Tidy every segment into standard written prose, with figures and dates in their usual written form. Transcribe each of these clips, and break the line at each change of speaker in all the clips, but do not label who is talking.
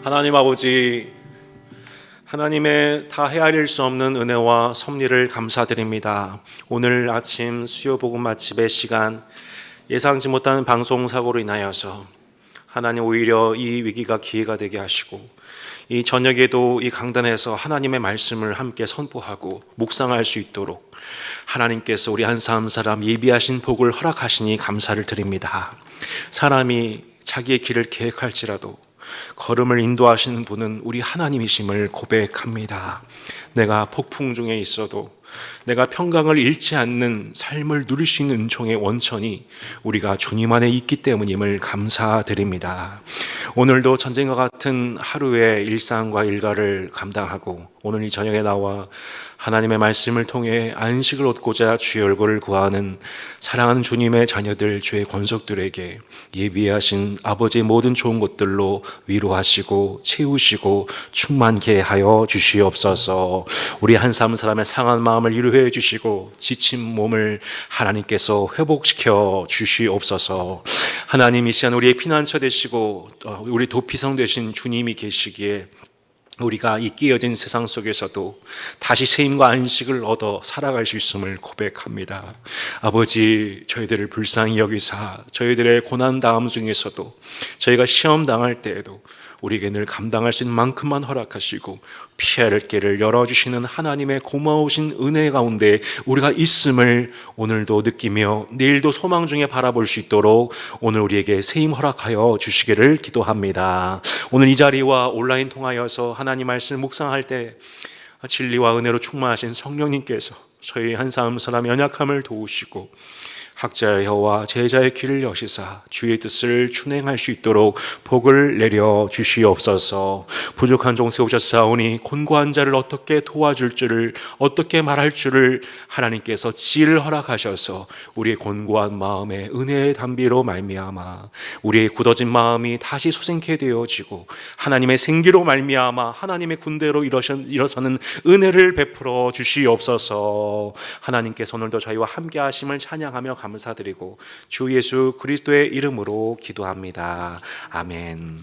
하나님 아버지, 하나님의 다 헤아릴 수 없는 은혜와 섭리를 감사드립니다. 오늘 아침 수요복음 맛집의 시간, 예상치 못한 방송사고로 인하여서 하나님 오히려 이 위기가 기회가 되게 하시고, 이 저녁에도 이 강단에서 하나님의 말씀을 함께 선포하고 묵상할 수 있도록 하나님께서 우리 한 사람 예비하신 복을 허락하시니 감사를 드립니다. 사람이 자기의 길을 계획할지라도 걸음을 인도하시는 분은 우리 하나님이심을 고백합니다. 내가 폭풍 중에 있어도, 내가 평강을 잃지 않는 삶을 누릴 수 있는 은총의 원천이 우리가 주님 안에 있기 때문임을 감사드립니다. 오늘도 전쟁과 같은 하루의 일상과 일과를 감당하고 오늘 이 저녁에 나와 하나님의 말씀을 통해 안식을 얻고자 주의 얼굴을 구하는 사랑하는 주님의 자녀들, 주의 권속들에게 예비하신 아버지의 모든 좋은 것들로 위로하시고 채우시고 충만케 하여 주시옵소서. 우리 한 사람의 상한 마음을 위로해 주시고 지친 몸을 하나님께서 회복시켜 주시옵소서. 하나님, 이 시간 우리의 피난처 되시고 우리 도피성 되신 주님이 계시기에 우리가 이 끼어진 세상 속에서도 다시 쉼과 안식을 얻어 살아갈 수 있음을 고백합니다. 아버지, 저희들을 불쌍히 여기사 저희들의 고난 다음 중에서도 저희가 시험 당할 때에도 우리에게 늘 감당할 수 있는 만큼만 허락하시고 피할 길을 열어주시는 하나님의 고마우신 은혜 가운데 우리가 있음을 오늘도 느끼며 내일도 소망 중에 바라볼 수 있도록 오늘 우리에게 세임 허락하여 주시기를 기도합니다. 오늘 이 자리와 온라인 통하여서 하나님 말씀 묵상할 때 진리와 은혜로 충만하신 성령님께서 저희 한 사람 연약함을 도우시고 학자의 혀와 제자의 귀를 여시사 주의 뜻을 준행할 수 있도록 복을 내려 주시옵소서. 부족한 종 세우셨사오니 곤고한 자를 어떻게 도와줄 줄을, 어떻게 말할 줄을 하나님께서 지혜를 허락하셔서 우리의 곤고한 마음에 은혜의 담비로 말미암아 우리의 굳어진 마음이 다시 소생케 되어지고 하나님의 생기로 말미암아 하나님의 군대로 일어서는 은혜를 베풀어 주시옵소서. 하나님께서 오늘도 저희와 함께 하심을 찬양하며 감사드리고 주 예수 그리스도의 이름으로 기도합니다. 아멘.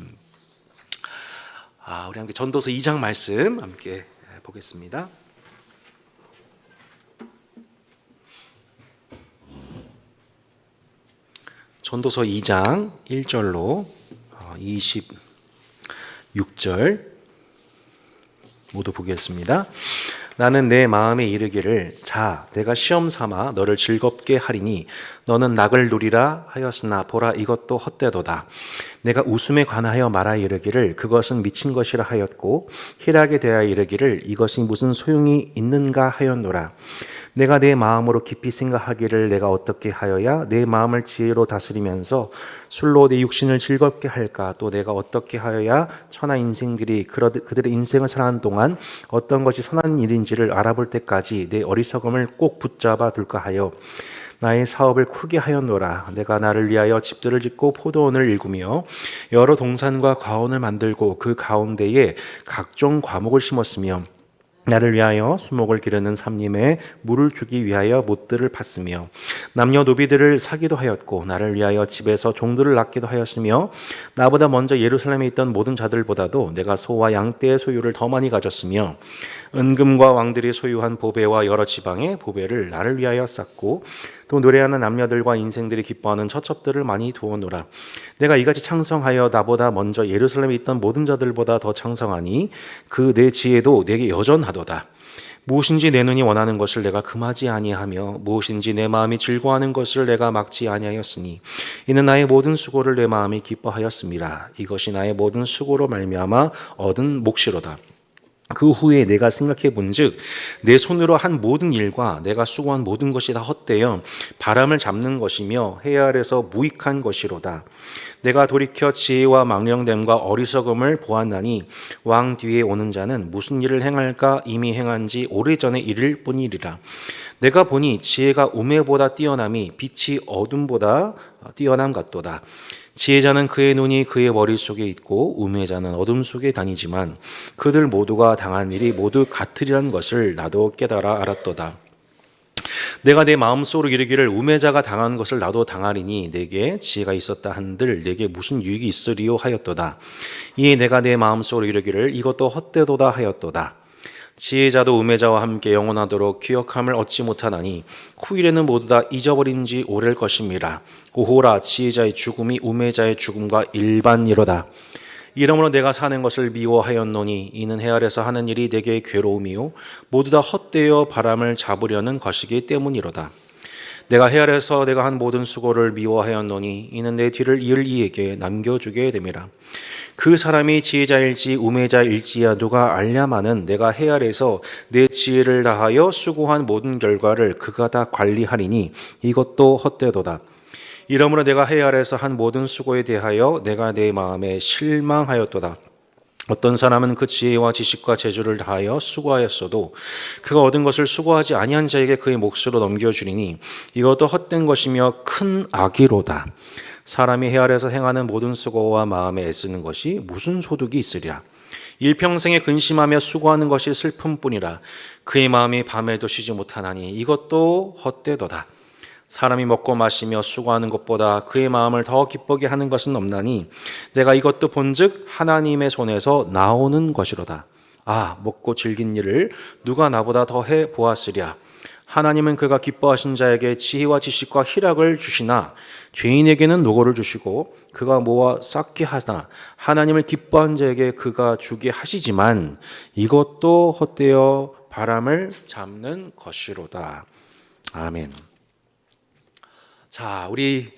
우리 함께 전도서 2장 말씀 함께 보겠습니다. 전도서 2장 1절로 26절 모두 보겠습니다. 나는 내 마음에 이르기를 자 내가 시험 삼아 너를 즐겁게 하리니 너는 낙을 누리라 하였으나 보라 이것도 헛되도다. 내가 웃음에 관하여 말하 이르기를 그것은 미친 것이라 하였고 희락에 대하여 이르기를 이것이 무슨 소용이 있는가 하였노라. 내가 내 마음으로 깊이 생각하기를 내가 어떻게 하여야 내 마음을 지혜로 다스리면서 술로 내 육신을 즐겁게 할까? 또 내가 어떻게 하여야 천하 인생들이 그들의 인생을 사는 동안 어떤 것이 선한 일인지를 알아볼 때까지 내 어리석음을 꼭 붙잡아 둘까 하여 나의 사업을 크게 하였노라. 내가 나를 위하여 집들을 짓고 포도원을 일구며 여러 동산과 과원을 만들고 그 가운데에 각종 과목을 심었으며 나를 위하여 수목을 기르는 삼림에 물을 주기 위하여 못들을 팠으며 남녀 노비들을 사기도 하였고 나를 위하여 집에서 종들을 낳기도 하였으며 나보다 먼저 예루살렘에 있던 모든 자들보다도 내가 소와 양떼의 소유를 더 많이 가졌으며 은금과 왕들이 소유한 보배와 여러 지방의 보배를 나를 위하여 쌓고 또 노래하는 남녀들과 인생들이 기뻐하는 처첩들을 많이 두어노라. 내가 이같이 창성하여 나보다 먼저 예루살렘에 있던 모든 자들보다 더 창성하니 그 내 지혜도 내게 여전하도다. 무엇인지 내 눈이 원하는 것을 내가 금하지 아니하며 무엇인지 내 마음이 즐거워하는 것을 내가 막지 아니하였으니 이는 나의 모든 수고를 내 마음이 기뻐하였음이라. 이것이 나의 모든 수고로 말미암아 얻은 몫이로다. 그 후에 내가 생각해 본즉 내 손으로 한 모든 일과 내가 수고한 모든 것이 다 헛되어 바람을 잡는 것이며 해 아래서 무익한 것이로다. 내가 돌이켜 지혜와 망령됨과 어리석음을 보았나니 왕 뒤에 오는 자는 무슨 일을 행할까 이미 행한 지 오래전에 이를 뿐이리라. 내가 보니 지혜가 우매보다 뛰어남이 빛이 어둠보다 뛰어남 같도다. 지혜자는 그의 눈이 그의 머릿속에 있고 우매자는 어둠 속에 다니지만 그들 모두가 당한 일이 모두 같으리라는 것을 나도 깨달아 알았도다. 내가 내 마음속으로 이르기를 우매자가 당한 것을 나도 당하리니 내게 지혜가 있었다 한들 내게 무슨 유익이 있으리요 하였도다. 이에 내가 내 마음속으로 이르기를 이것도 헛되도다 하였도다. 지혜자도 우매자와 함께 영원하도록 기억함을 얻지 못하나니 후일에는 모두 다 잊어버린 지 오래일 것임이라. 오호라, 지혜자의 죽음이 우매자의 죽음과 일반이로다. 이러므로 내가 사는 것을 미워하였노니 이는 해 아래서 하는 일이 내게 괴로움이요 모두 다 헛되어 바람을 잡으려는 것이기 때문이로다. 내가 해 아래서 내가 한 모든 수고를 미워하였노니 이는 내 뒤를 이을 이에게 남겨주게 됨이라. 그 사람이 지혜자일지 우매자일지야 누가 알냐마는 내가 해 아래서 내 지혜를 다하여 수고한 모든 결과를 그가 다 관리하리니 이것도 헛되도다. 이러므로 내가 해 아래서 한 모든 수고에 대하여 내가 내 마음에 실망하였도다. 어떤 사람은 그 지혜와 지식과 재주를 다하여 수고하였어도 그가 얻은 것을 수고하지 아니한 자에게 그의 몫으로 넘겨주리니 이것도 헛된 것이며 큰 악이로다. 사람이 해 아래서 행하는 모든 수고와 마음에 애쓰는 것이 무슨 소득이 있으리라. 일평생에 근심하며 수고하는 것이 슬픔뿐이라. 그의 마음이 밤에도 쉬지 못하나니 이것도 헛되도다. 사람이 먹고 마시며 수고하는 것보다 그의 마음을 더 기쁘게 하는 것은 없나니 내가 이것도 본즉 하나님의 손에서 나오는 것이로다. 아, 먹고 즐긴 일을 누가 나보다 더 해 보았으랴. 하나님은 그가 기뻐하신 자에게 지혜와 지식과 희락을 주시나 죄인에게는 노고를 주시고 그가 모아 쌓게 하나 하나님을 기뻐한 자에게 그가 주게 하시지만 이것도 헛되어 바람을 잡는 것이로다. 아멘. 자, 우리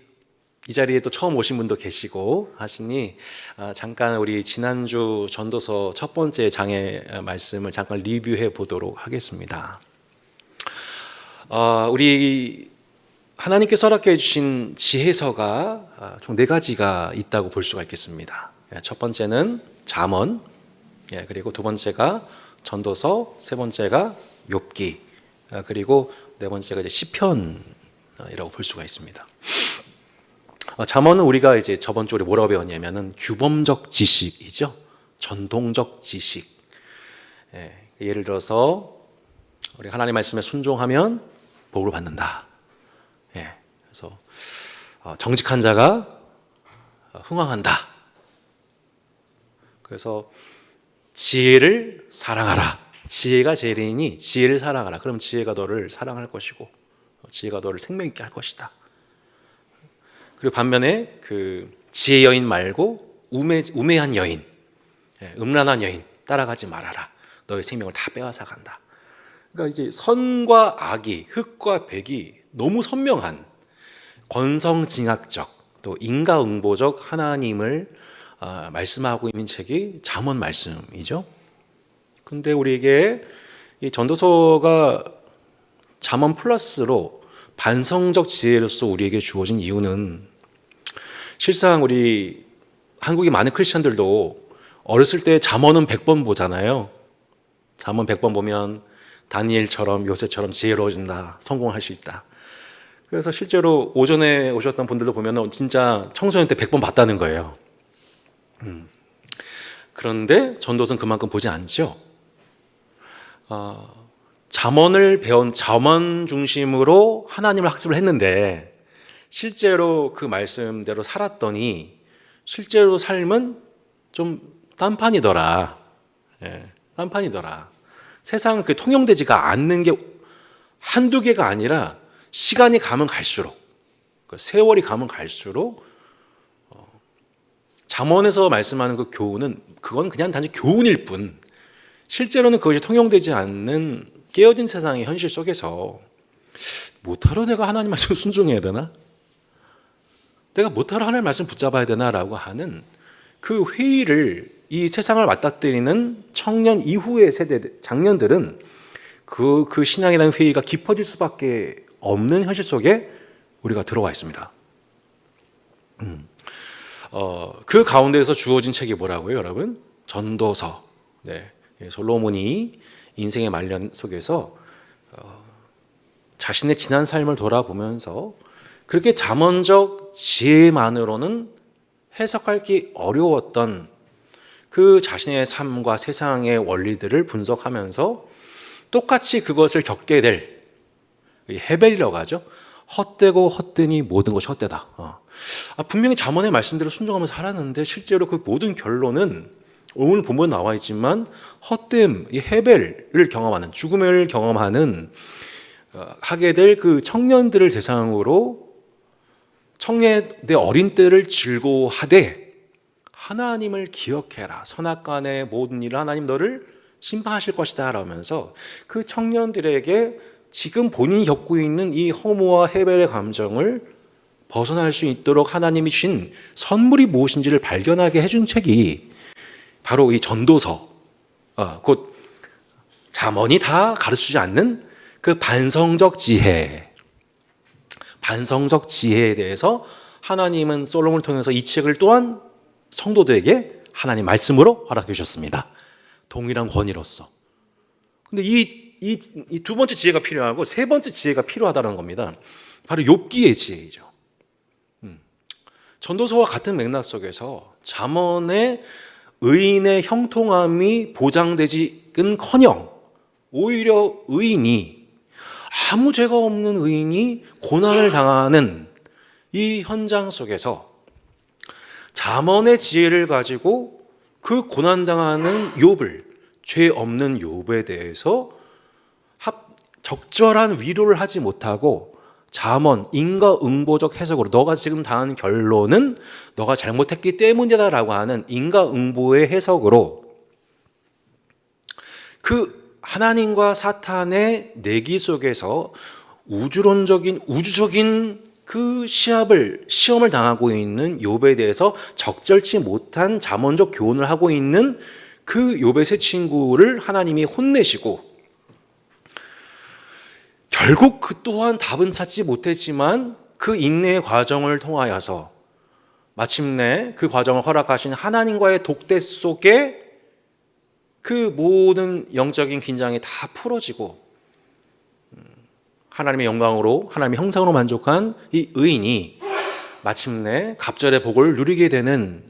이 자리에 또 처음 오신 분도 계시고 하시니 잠깐 우리 지난주 전도서 첫 번째 장의 말씀을 잠깐 리뷰해 보도록 하겠습니다. 우리 하나님께서 허락해 주신 지혜서가 총 4가지가 있다고 볼 수가 있겠습니다. 첫 번째는 잠언, 그리고 두 번째가 전도서, 세 번째가 욥기, 그리고 네 번째가 이제 시편이라고 볼 수가 있습니다. 잠언은 우리가 이제 저번 주에 뭐라고 배웠냐면은 규범적 지식이죠. 전통적 지식. 예를 들어서 우리 하나님 말씀에 순종하면 복을 받는다. 그래서 정직한 자가 흥왕한다. 그래서 지혜를 사랑하라. 지혜가 제일이니 지혜를 사랑하라. 그럼 지혜가 너를 사랑할 것이고 지혜가 너를 생명 있게 할 것이다. 그리고 반면에 그 지혜 여인 말고 우매한 여인, 음란한 여인 따라가지 말아라. 너의 생명을 다 빼앗아 간다. 그러니까 이제 선과 악이, 흑과 백이 너무 선명한 권성징악적 또 인과응보적 하나님을 말씀하고 있는 책이 잠언 말씀이죠. 근데 우리에게 이 전도서가 잠언 플러스로 반성적 지혜로서 우리에게 주어진 이유는 실상 우리 한국의 많은 크리스천들도 어렸을 때 잠언은 100번 보잖아요. 잠언 100번 보면 다니엘처럼 요새처럼 지혜로워진다, 성공할 수 있다. 그래서 실제로 오전에 오셨던 분들도 보면 진짜 청소년 때 100번 봤다는 거예요. 그런데 전도서는 그만큼 보지 않죠. 잠언을 배운 잠언 중심으로 하나님을 학습을 했는데 실제로 그 말씀대로 살았더니 실제로 삶은 좀 딴판이더라. 딴판이더라. 세상은 그 통용되지가 않는 게 한두 개가 아니라 시간이 가면 갈수록, 세월이 가면 갈수록 잠언에서 말씀하는 그 교훈은 그건 그냥 단지 교훈일 뿐 실제로는 그것이 통용되지 않는 깨어진 세상의 현실 속에서 못하러 내가 하나님 말씀 순종해야 되나? 내가 못하러 하나님 말씀 붙잡아야 되나라고 하는 그 회의를 이 세상을 맞닥뜨리는 청년 이후의 세대 장년들은 그 신앙에 대한 회의가 깊어질 수밖에 없는 현실 속에 우리가 들어와 있습니다. 그 가운데에서 주어진 책이 뭐라고요, 여러분? 전도서. 솔로몬이 인생의 말년 속에서 자신의 지난 삶을 돌아보면서 그렇게 잠언적 지혜만으로는 해석하기 어려웠던 그 자신의 삶과 세상의 원리들을 분석하면서 똑같이 그것을 겪게 될 헤벨이라고 하죠. 헛되고 헛되니 모든 것이 헛되다. 분명히 잠언의 말씀대로 순종하면서 살았는데 실제로 그 모든 결론은 오늘 본문에 나와 있지만 헛됨, 이 헤벨을 경험하는, 죽음을 경험하는 하게 될 그 청년들을 대상으로 청년의 어린 때를 즐거워하되 하나님을 기억해라. 선악간의 모든 일을 하나님 너를 심판하실 것이다 라면서 그 청년들에게 지금 본인이 겪고 있는 이 허무와 헤벨의 감정을 벗어날 수 있도록 하나님이 주신 선물이 무엇인지를 발견하게 해준 책이 바로 이 전도서, 곧 잠언이 다 가르치지 않는 그 반성적 지혜에 대해서 하나님은 솔로몬을 통해서 이 책을 또한 성도들에게 하나님 말씀으로 허락해 주셨습니다. 동일한 권위로서. 근데 이 두 번째 지혜가 필요하고 세 번째 지혜가 필요하다는 겁니다. 바로 욥기의 지혜이죠. 전도서와 같은 맥락 속에서 잠언의 의인의 형통함이 보장되지는커녕 오히려 의인이 아무 죄가 없는 의인이 고난을 당하는 이 현장 속에서 잠언의 지혜를 가지고 그 고난당하는 욥을, 죄 없는 욥에 대해서 적절한 위로를 하지 못하고 잠언, 인과응보적 해석으로 너가 지금 당한 결론은 너가 잘못했기 때문이다라고 하는 인과응보의 해석으로 그 하나님과 사탄의 내기 속에서 우주적인 그 시험을 당하고 있는 욥에 대해서 적절치 못한 잠언적 교훈을 하고 있는 그 욥의 세 친구를 하나님이 혼내시고 결국 그 또한 답은 찾지 못했지만 그 인내의 과정을 통하여서 마침내 그 과정을 허락하신 하나님과의 독대 속에 그 모든 영적인 긴장이 다 풀어지고 하나님의 영광으로, 하나님의 형상으로 만족한 이 의인이 마침내 갑절의 복을 누리게 되는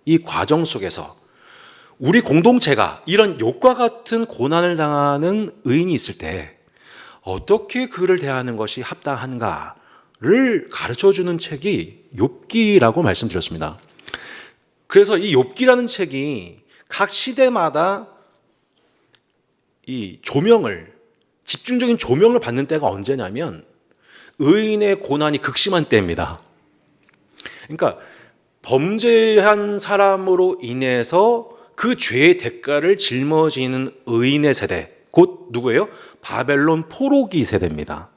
이 과정 속에서 우리 공동체가 이런 욥과 같은 고난을 당하는 의인이 있을 때 어떻게 그를 대하는 것이 합당한가를 가르쳐주는 책이 욥기라고 말씀드렸습니다. 그래서 이 욥기라는 책이 각 시대마다 이 집중적인 조명을 받는 때가 언제냐면 의인의 고난이 극심한 때입니다. 그러니까 범죄한 사람으로 인해서 그 죄의 대가를 짊어지는 의인의 세대, 곧 누구예요? 바벨론 포로기 세대입니다.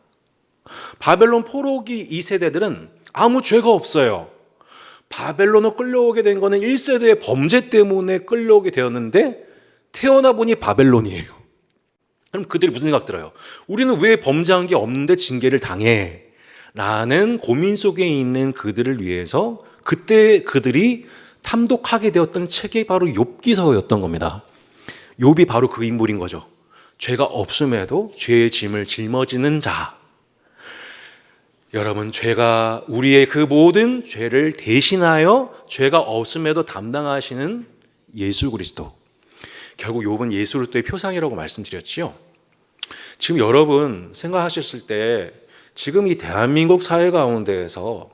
바벨론 포로기 이 세대들은 아무 죄가 없어요. 바벨론으로 끌려오게 된 거는 1세대의 범죄 때문에 끌려오게 되었는데 태어나 보니 바벨론이에요. 그럼 그들이 무슨 생각 들어요? 우리는 왜 범죄한 게 없는데 징계를 당해? 라는 고민 속에 있는 그들을 위해서 그때 그들이 탐독하게 되었던 책이 바로 욥기서였던 겁니다. 욥이 바로 그 인물인 거죠. 죄가 없음에도 죄의 짐을 짊어지는 자. 여러분, 죄가 우리의 그 모든 죄를 대신하여 죄가 없음에도 담당하시는 예수 그리스도. 결국 욥은 예수 그리스도의 표상이라고 말씀드렸지요. 지금 여러분 생각하셨을 때 지금 이 대한민국 사회 가운데에서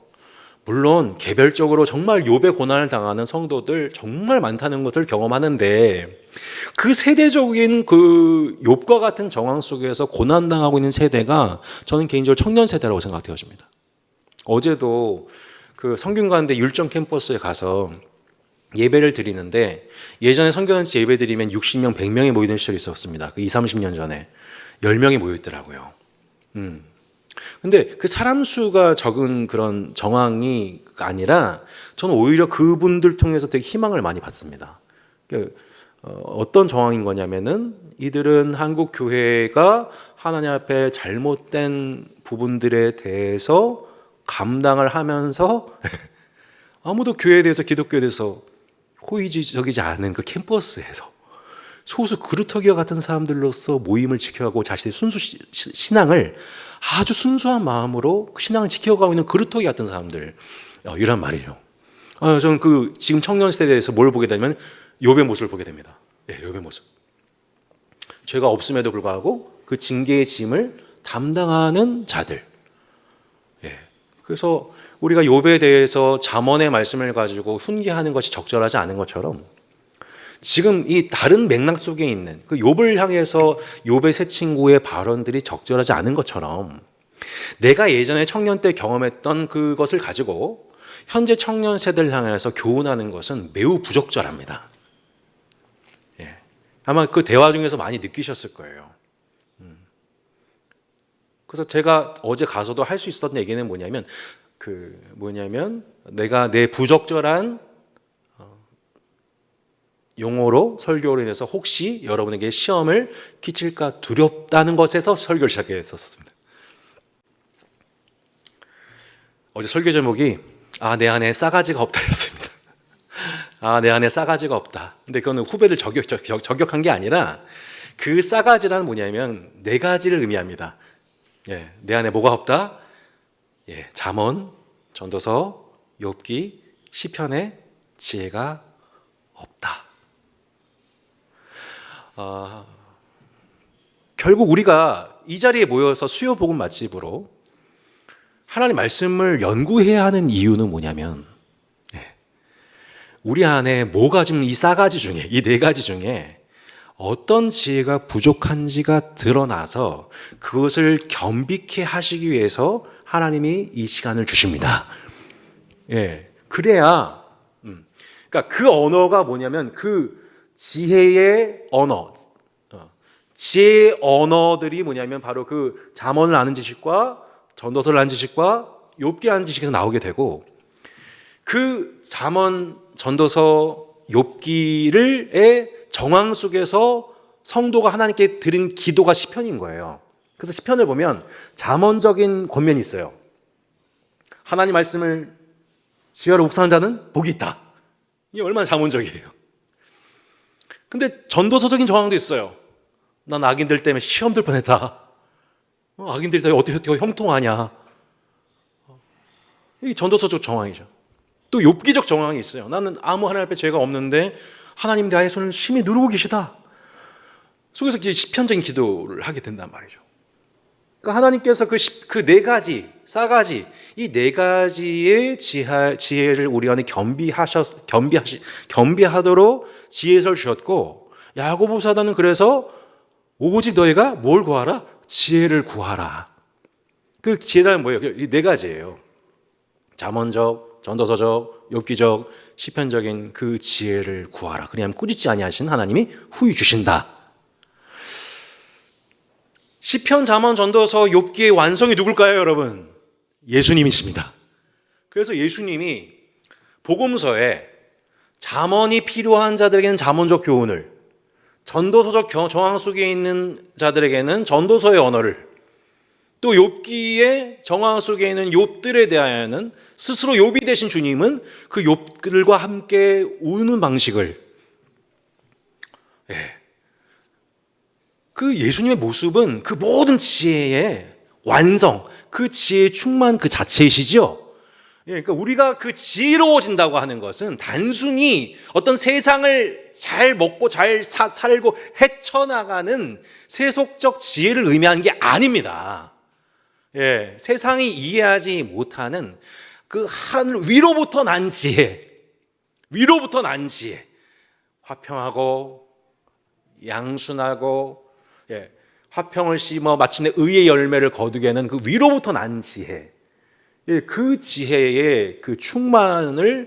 물론 개별적으로 정말 욥의 고난을 당하는 성도들 정말 많다는 것을 경험하는데 그 세대적인 그 욥과 같은 정황 속에서 고난당하고 있는 세대가 저는 개인적으로 청년 세대라고 생각되어집니다. 어제도 그 성균관대 율정 캠퍼스에 가서 예배를 드리는데 예전에 성교단체 예배 드리면 60명, 100명이 모이는 시절이 있었습니다. 그 20, 30년 전에 10명이 모였더라고요. 근데 그 사람 수가 적은 그런 정황이 아니라 저는 오히려 그분들 통해서 되게 희망을 많이 받습니다. 어떤 정황인 거냐면은 이들은 한국 교회가 하나님 앞에 잘못된 부분들에 대해서 감당을 하면서 아무도 교회에 대해서 기독교에 대해서 호의적이지 않은 그 캠퍼스에서 소수 그루터기와 같은 사람들로서 모임을 지켜가고 자신의 순수 신앙을 아주 순수한 마음으로 신앙을 지켜가고 있는 그루터기 같은 사람들 이란 말이죠. 저는 그 지금 청년 세대에서 뭘 보게 되면 욥의 모습을 보게 됩니다. 욥의 모습. 죄가 없음에도 불구하고 그 징계의 짐을 담당하는 자들. 예. 그래서 우리가 욥에 대해서 잠언의 말씀을 가지고 훈계하는 것이 적절하지 않은 것처럼 지금 이 다른 맥락 속에 있는 그 욥을 향해서 욥의 세 친구의 발언들이 적절하지 않은 것처럼 내가 예전에 청년 때 경험했던 그것을 가지고 현재 청년 세대를 향해서 교훈하는 것은 매우 부적절합니다. 예. 아마 그 대화 중에서 많이 느끼셨을 거예요. 그래서 제가 어제 가서도 할 수 있었던 얘기는 뭐냐면 내가 내 부적절한 용어로 설교로 인해서 혹시 여러분에게 시험을 끼칠까 두렵다는 것에서 설교를 시작했었습니다. 어제 설교 제목이 내 안에 싸가지가 없다였습니다. 내 안에 싸가지가 없다. 근데 그거는 후배들 저격한 게 아니라 그 싸가지란 뭐냐면 네 가지를 의미합니다. 예, 내 안에 뭐가 없다? 예, 잠언, 전도서, 욥기, 시편에 지혜가 없다. 결국 우리가 이 자리에 모여서 수요 복음 맛집으로 하나님 말씀을 연구해야 하는 이유는 뭐냐면 우리 안에 뭐가 지금 이 싸가지 중에 이 네 가지 중에 어떤 지혜가 부족한지가 드러나서 그것을 겸비케 하시기 위해서 하나님이 이 시간을 주십니다. 예, 그래야 그러니까 그 언어가 뭐냐면 그 지혜의 언어, 지혜의 언어들이 뭐냐면 바로 그 잠언을 아는 지식과 전도서를 아는 지식과 욥기를 아는 지식에서 나오게 되고 그 잠언, 전도서, 욥기의 정황 속에서 성도가 하나님께 드린 기도가 시편인 거예요. 그래서 시편을 보면 잠언적인 권면이 있어요. 하나님 말씀을 주야로 묵상하는 자는 복이 있다. 이게 얼마나 잠언적이에요. 근데 전도서적인 정황도 있어요. 난 악인들 때문에 시험 들 뻔했다. 악인들이 다 어떻게 형통하냐. 이게 전도서적 정황이죠. 또 욥기적 정황이 있어요. 나는 아무 하나님 앞에 죄가 없는데 하나님 내 손을 심히 누르고 계시다. 속에서 이제 시편적인 기도를 하게 된단 말이죠. 그러니까 하나님께서 그 네 가지, 싸가지, 이 네 가지의 지혜를 우리 안에 겸비하도록 지혜를 주셨고, 야고보 사도는 그래서 오직 너희가 뭘 구하라? 지혜를 구하라. 그 지혜란 뭐예요? 이 네 가지예요. 잠언적, 전도서적, 욥기적, 시편적인 그 지혜를 구하라. 그리하면 꾸짖지 아니하신 하나님이 후히 주신다. 시편, 잠언, 전도서, 욥기의 완성이 누굴까요, 여러분? 예수님이십니다. 그래서 예수님이 복음서에 잠언이 필요한 자들에게는 잠언적 교훈을, 전도서적 정황 속에 있는 자들에게는 전도서의 언어를, 또 욥기의 정황 속에 있는 욥들에 대하여는 스스로 욥이 되신 주님은 그 욥들과 함께 우는 방식을, 그 예수님의 모습은 그 모든 지혜의 완성, 그 지혜의 충만 그 자체이시죠. 그러니까 우리가 그 지혜로워진다고 하는 것은 단순히 어떤 세상을 잘 먹고 잘 살고 헤쳐나가는 세속적 지혜를 의미하는 게 아닙니다. 예, 세상이 이해하지 못하는 그 하늘 위로부터 난 지혜, 위로부터 난 지혜, 화평하고 양순하고 화평을 심어 마침내 의의 열매를 거두게 하는 그 위로부터 난 지혜, 그 지혜의 그 충만으로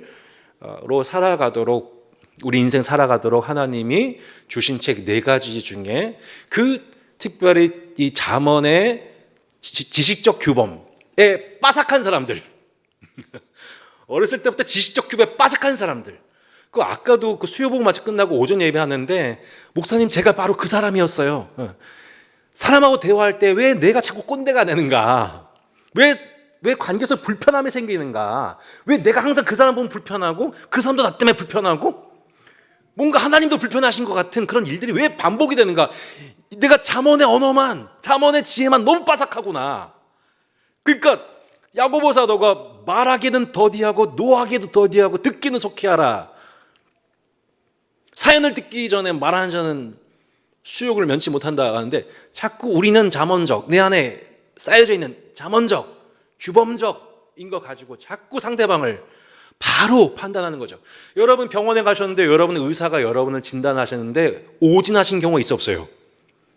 살아가도록, 우리 인생 살아가도록 하나님이 주신 책 네 가지 중에 그 특별히 이 잠언의 지식적 규범에 빠삭한 사람들, 어렸을 때부터 지식적 규범에 빠삭한 사람들, 그 아까도 그 수요복 마치 끝나고 오전 예배하는데 목사님 제가 바로 그 사람이었어요. 사람하고 대화할 때 왜 내가 자꾸 꼰대가 되는가? 왜 관계에서 불편함이 생기는가? 왜 내가 항상 그 사람 보면 불편하고 그 사람도 나 때문에 불편하고 뭔가 하나님도 불편하신 것 같은 그런 일들이 왜 반복이 되는가? 내가 잠언의 언어만, 잠언의 지혜만 너무 빠삭하구나. 그러니까 야고보 사도가 말하기는 더디하고 노하기도 더디하고 듣기는 속히하라. 사연을 듣기 전에 말하는 자는 수욕을 면치 못한다 하는데 자꾸 우리는 잠언적, 내 안에 쌓여져 있는 잠언적, 규범적인 거 가지고 자꾸 상대방을 바로 판단하는 거죠. 여러분 병원에 가셨는데 여러분 의사가 여러분을 진단하셨는데 오진하신 경우 있어 없어요?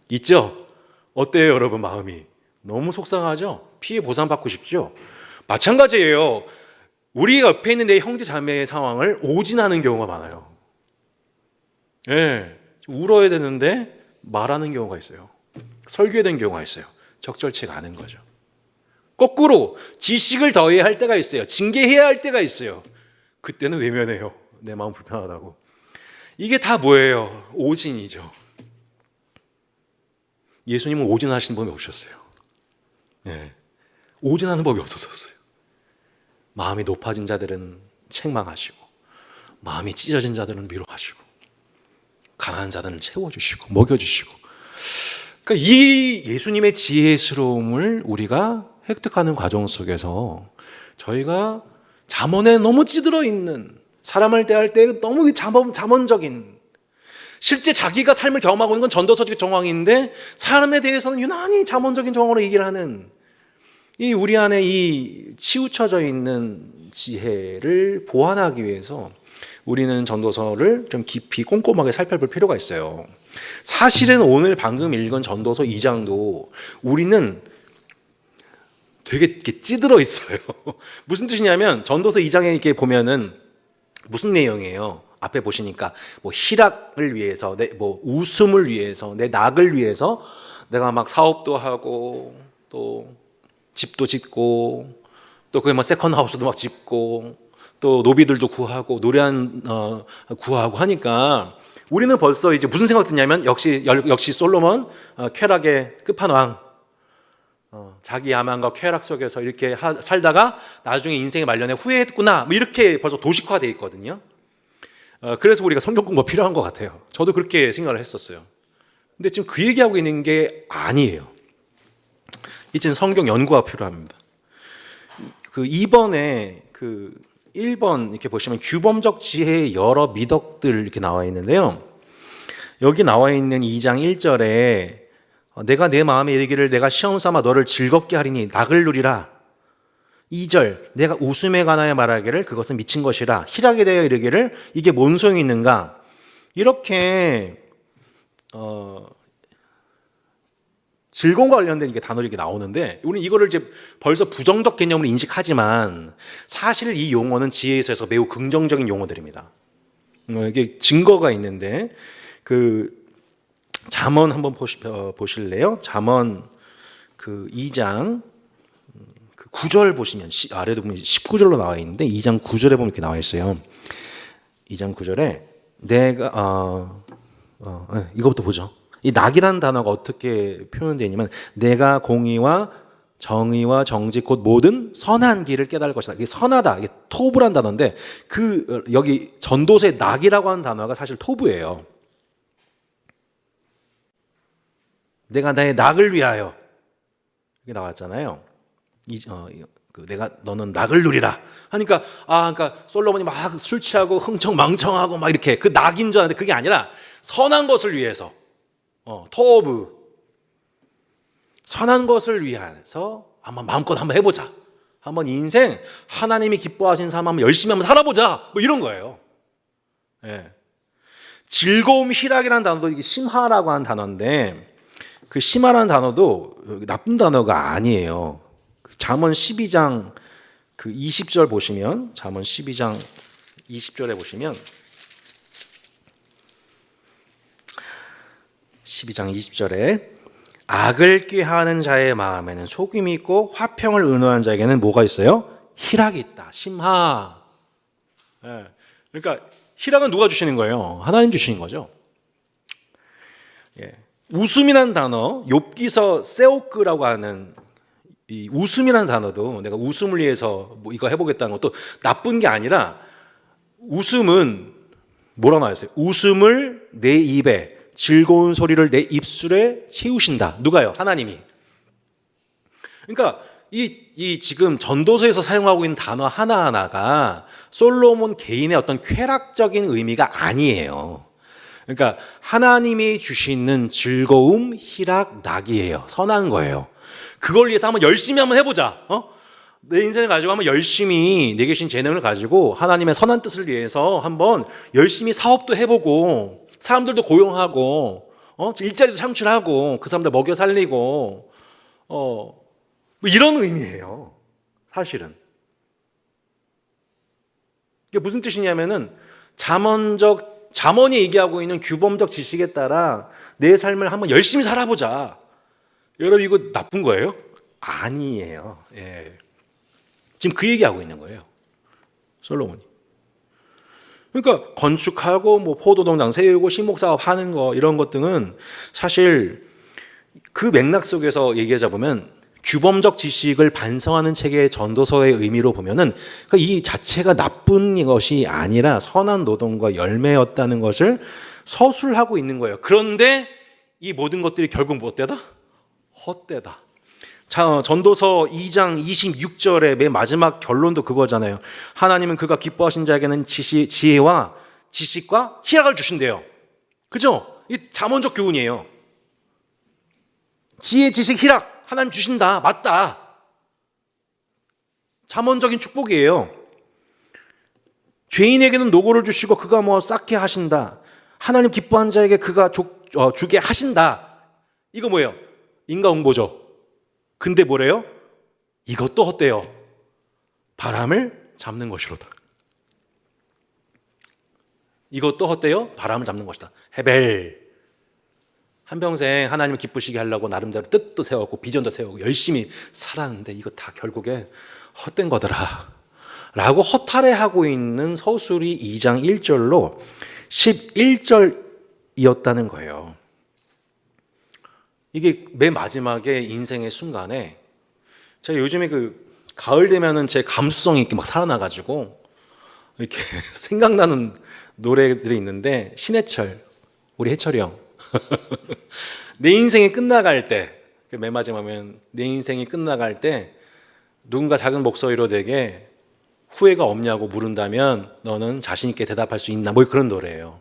있죠? 어때요 여러분 마음이? 너무 속상하죠? 피해 보상받고 싶죠? 마찬가지예요. 우리 옆에 있는 내 형제 자매의 상황을 오진하는 경우가 많아요. 예, 울어야 되는데 말하는 경우가 있어요. 설교해야 되는 경우가 있어요. 적절치가 않은 거죠. 거꾸로 지식을 더해야 할 때가 있어요. 징계해야 할 때가 있어요. 그때는 외면해요. 내 마음 불편하다고. 이게 다 뭐예요? 오진이죠. 예수님은 오진하시는 법이 없으셨어요. 네. 오진하는 법이 없었어요. 마음이 높아진 자들은 책망하시고 마음이 찢어진 자들은 위로하시고 강한 자들은 채워주시고 먹여주시고. 그러니까 이 예수님의 지혜스러움을 우리가 획득하는 과정 속에서 저희가 잠언에 너무 찌들어 있는, 사람을 대할 때 너무 잠언적인, 실제 자기가 삶을 경험하고 있는 건 전도서적 정황인데 사람에 대해서는 유난히 잠언적인 정황으로 얘기를 하는 이 우리 안에 이 치우쳐져 있는 지혜를 보완하기 위해서 우리는 전도서를 좀 깊이 꼼꼼하게 살펴볼 필요가 있어요. 사실은 오늘 방금 읽은 전도서 2장도 우리는 되게 이렇게 찌들어 있어요. 무슨 뜻이냐면 전도서 2장에 이렇게 보면은 무슨 내용이에요? 앞에 보시니까 뭐 희락을 위해서, 뭐 웃음을 위해서, 내 낙을 위해서 내가 막 사업도 하고 또 집도 짓고 또 그게 뭐 세컨하우스도 막 짓고 또 노비들도 구하고 노래한 구하고 하니까 우리는 벌써 이제 무슨 생각 드냐면 역시 솔로몬 쾌락의 끝판왕, 자기 야망과 쾌락 속에서 이렇게 살다가 나중에 인생의 말년에 후회했구나, 뭐 이렇게 벌써 도식화되어 있거든요. 그래서 우리가 성경 공부가 필요한 것 같아요. 저도 그렇게 생각을 했었어요. 근데 지금 그 얘기하고 있는 게 아니에요. 이제는 성경 연구가 필요합니다. 그 2번에 그 1번 이렇게 보시면 규범적 지혜의 여러 미덕들 이렇게 나와 있는데요. 여기 나와 있는 2장 1절에 내가 내 마음에 이르기를 내가 시험 삼아 너를 즐겁게 하리니 낙을 누리라. 2절 내가 웃음에 관하여 말하기를 그것은 미친 것이라. 희락에 대하여 이르기를 이게 뭔 소용이 있는가. 이렇게 즐거움과 관련된 이게 단어들이 이렇게 나오는데 우리는 이거를 이제 벌써 부정적 개념으로 인식하지만 사실 이 용어는 지혜에 있어서 매우 긍정적인 용어들입니다. 이게 증거가 있는데 그 잠언 한번 보실래요? 잠언 그 2장 그 9절 보시면 아래도 보면 19절로 나와 있는데 2장 9절에 보면 이렇게 나와 있어요. 2장 9절에 내가 이것부터 보죠. 이 낙이라는 단어가 어떻게 표현되냐면 내가 공의와 정의와 정직 곧 모든 선한 길을 깨달을 것이다. 이게 선하다. 이게 토부란 단어인데 그 여기 전도서의 낙이라고 하는 단어가 사실 토부예요. 내가 나의 낙을 위하여 이게 나왔잖아요. 내가 너는 낙을 누리라 하니까 그러니까 솔로몬이 막 술 취하고 흥청망청하고 막 이렇게 그 낙인 줄 알았는데 그게 아니라 선한 것을 위해서 토브 선한 것을 위해서 마음껏 한번 해보자. 한번 인생 하나님이 기뻐하시는 삶 한번 열심히 한번 살아보자. 뭐 이런 거예요. 예. 즐거움, 희락이라는 단어도 이게 심하라고 하는 단어인데 그 심하라는 단어도 나쁜 단어가 아니에요. 잠언 12장 그 20절 보시면 잠언 12장 20절에 보시면 12장 20절에 악을 꾀하는 자의 마음에는 속임이 있고 화평을 의노하는 자에게는 뭐가 있어요? 희락이 있다. 심하. 예. 그러니까 희락은 누가 주시는 거예요? 하나님 주시는 거죠. 예. 웃음이라는 단어, 욥기서 세오크라고 하는 이 웃음이라는 단어도 내가 웃음을 위해서 뭐 이거 해보겠다는 것도 나쁜 게 아니라 웃음은 뭐라 나왔어요? 웃음을 내 입에 즐거운 소리를 내 입술에 채우신다. 누가요? 하나님이. 그러니까 이 지금 전도서에서 사용하고 있는 단어 하나하나가 솔로몬 개인의 어떤 쾌락적인 의미가 아니에요. 그러니까 하나님이 주시는 즐거움, 희락, 낙이에요. 선한 거예요. 그걸 위해서 한번 열심히 한번 해보자. 내 인생을 가지고 한번 열심히 내 계신 재능을 가지고 하나님의 선한 뜻을 위해서 한번 열심히 사업도 해보고 사람들도 고용하고 일자리도 창출하고 그 사람들 먹여 살리고 뭐 이런 의미예요. 사실은 이게 무슨 뜻이냐면은 잠언이 얘기하고 있는 규범적 지식에 따라 내 삶을 한번 열심히 살아보자. 여러분 이거 나쁜 거예요? 아니에요. 예. 지금 그 얘기하고 있는 거예요. 솔로몬이. 그러니까 건축하고 뭐 포도농장 세우고 신목사업 하는 거 이런 것들은 사실 그 맥락 속에서 얘기하자 보면 규범적 지식을 반성하는 책의 전도서의 의미로 보면은 그러니까 이 자체가 나쁜 것이 아니라 선한 노동과 열매였다는 것을 서술하고 있는 거예요. 그런데 이 모든 것들이 결국 무엇되다? 헛되다. 자, 전도서 2장 26절의 맨 마지막 결론도 그거잖아요. 하나님은 그가 기뻐하신 자에게는 지혜와 지식과 희락을 주신대요. 그죠? 이 잠언적 교훈이에요. 지혜, 지식, 희락 하나님 주신다. 맞다. 잠언적인 축복이에요. 죄인에게는 노고를 주시고 그가 뭐 쌓게 하신다. 하나님 기뻐한 자에게 그가 주게 하신다. 이거 뭐예요? 인과응보죠. 근데 뭐래요? 이것도 헛되요. 바람을 잡는 것이로다. 이것도 헛되요. 바람을 잡는 것이다. 헤벨. 한평생 하나님을 기쁘시게 하려고 나름대로 뜻도 세웠고 비전도 세우고 열심히 살았는데 이거 다 결국에 헛된 거더라 라고 허탈해하고 있는 서술이 2장 1절로 11절이었다는 거예요. 이게 맨 마지막에 인생의 순간에 제가 요즘에 가을 되면은 제 감수성이 이렇게 막 살아나가지고 이렇게 생각나는 노래들이 있는데 신해철, 우리 해철이 형. 내 인생이 끝나갈 때, 맨 마지막에 내 인생이 끝나갈 때 누군가 작은 목소리로 되게 후회가 없냐고 물은다면 너는 자신 있게 대답할 수 있나? 뭐 그런 노래예요.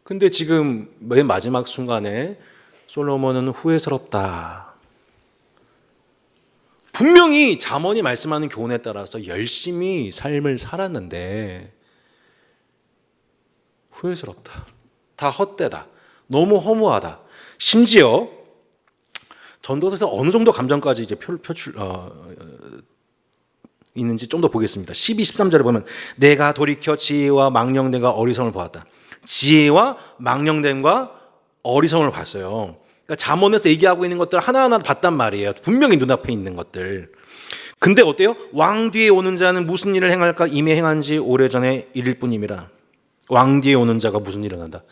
근데 지금 맨 마지막 순간에 솔로몬은 후회스럽다. 분명히 잠언이 말씀하는 교훈에 따라서 열심히 삶을 살았는데 후회스럽다. 다 헛되다. 너무 허무하다. 심지어 전도서에서 어느 정도 감정까지 이제 있는지 좀 더 보겠습니다. 12, 13절에 보면 내가 돌이켜 지혜와 망령됨과 어리석음을 보았다. 지혜와 망령됨과 어리석음을 봤어요. 그러니까 잠언에서 얘기하고 있는 것들 하나하나 봤단 말이에요. 분명히 눈앞에 있는 것들. 근데 어때요? 왕 뒤에 오는 자는 무슨 일을 행할까? 이미 행한 지 오래전에 일일 뿐임이라. 왕 뒤에 오는 자가 무슨 일을 한다.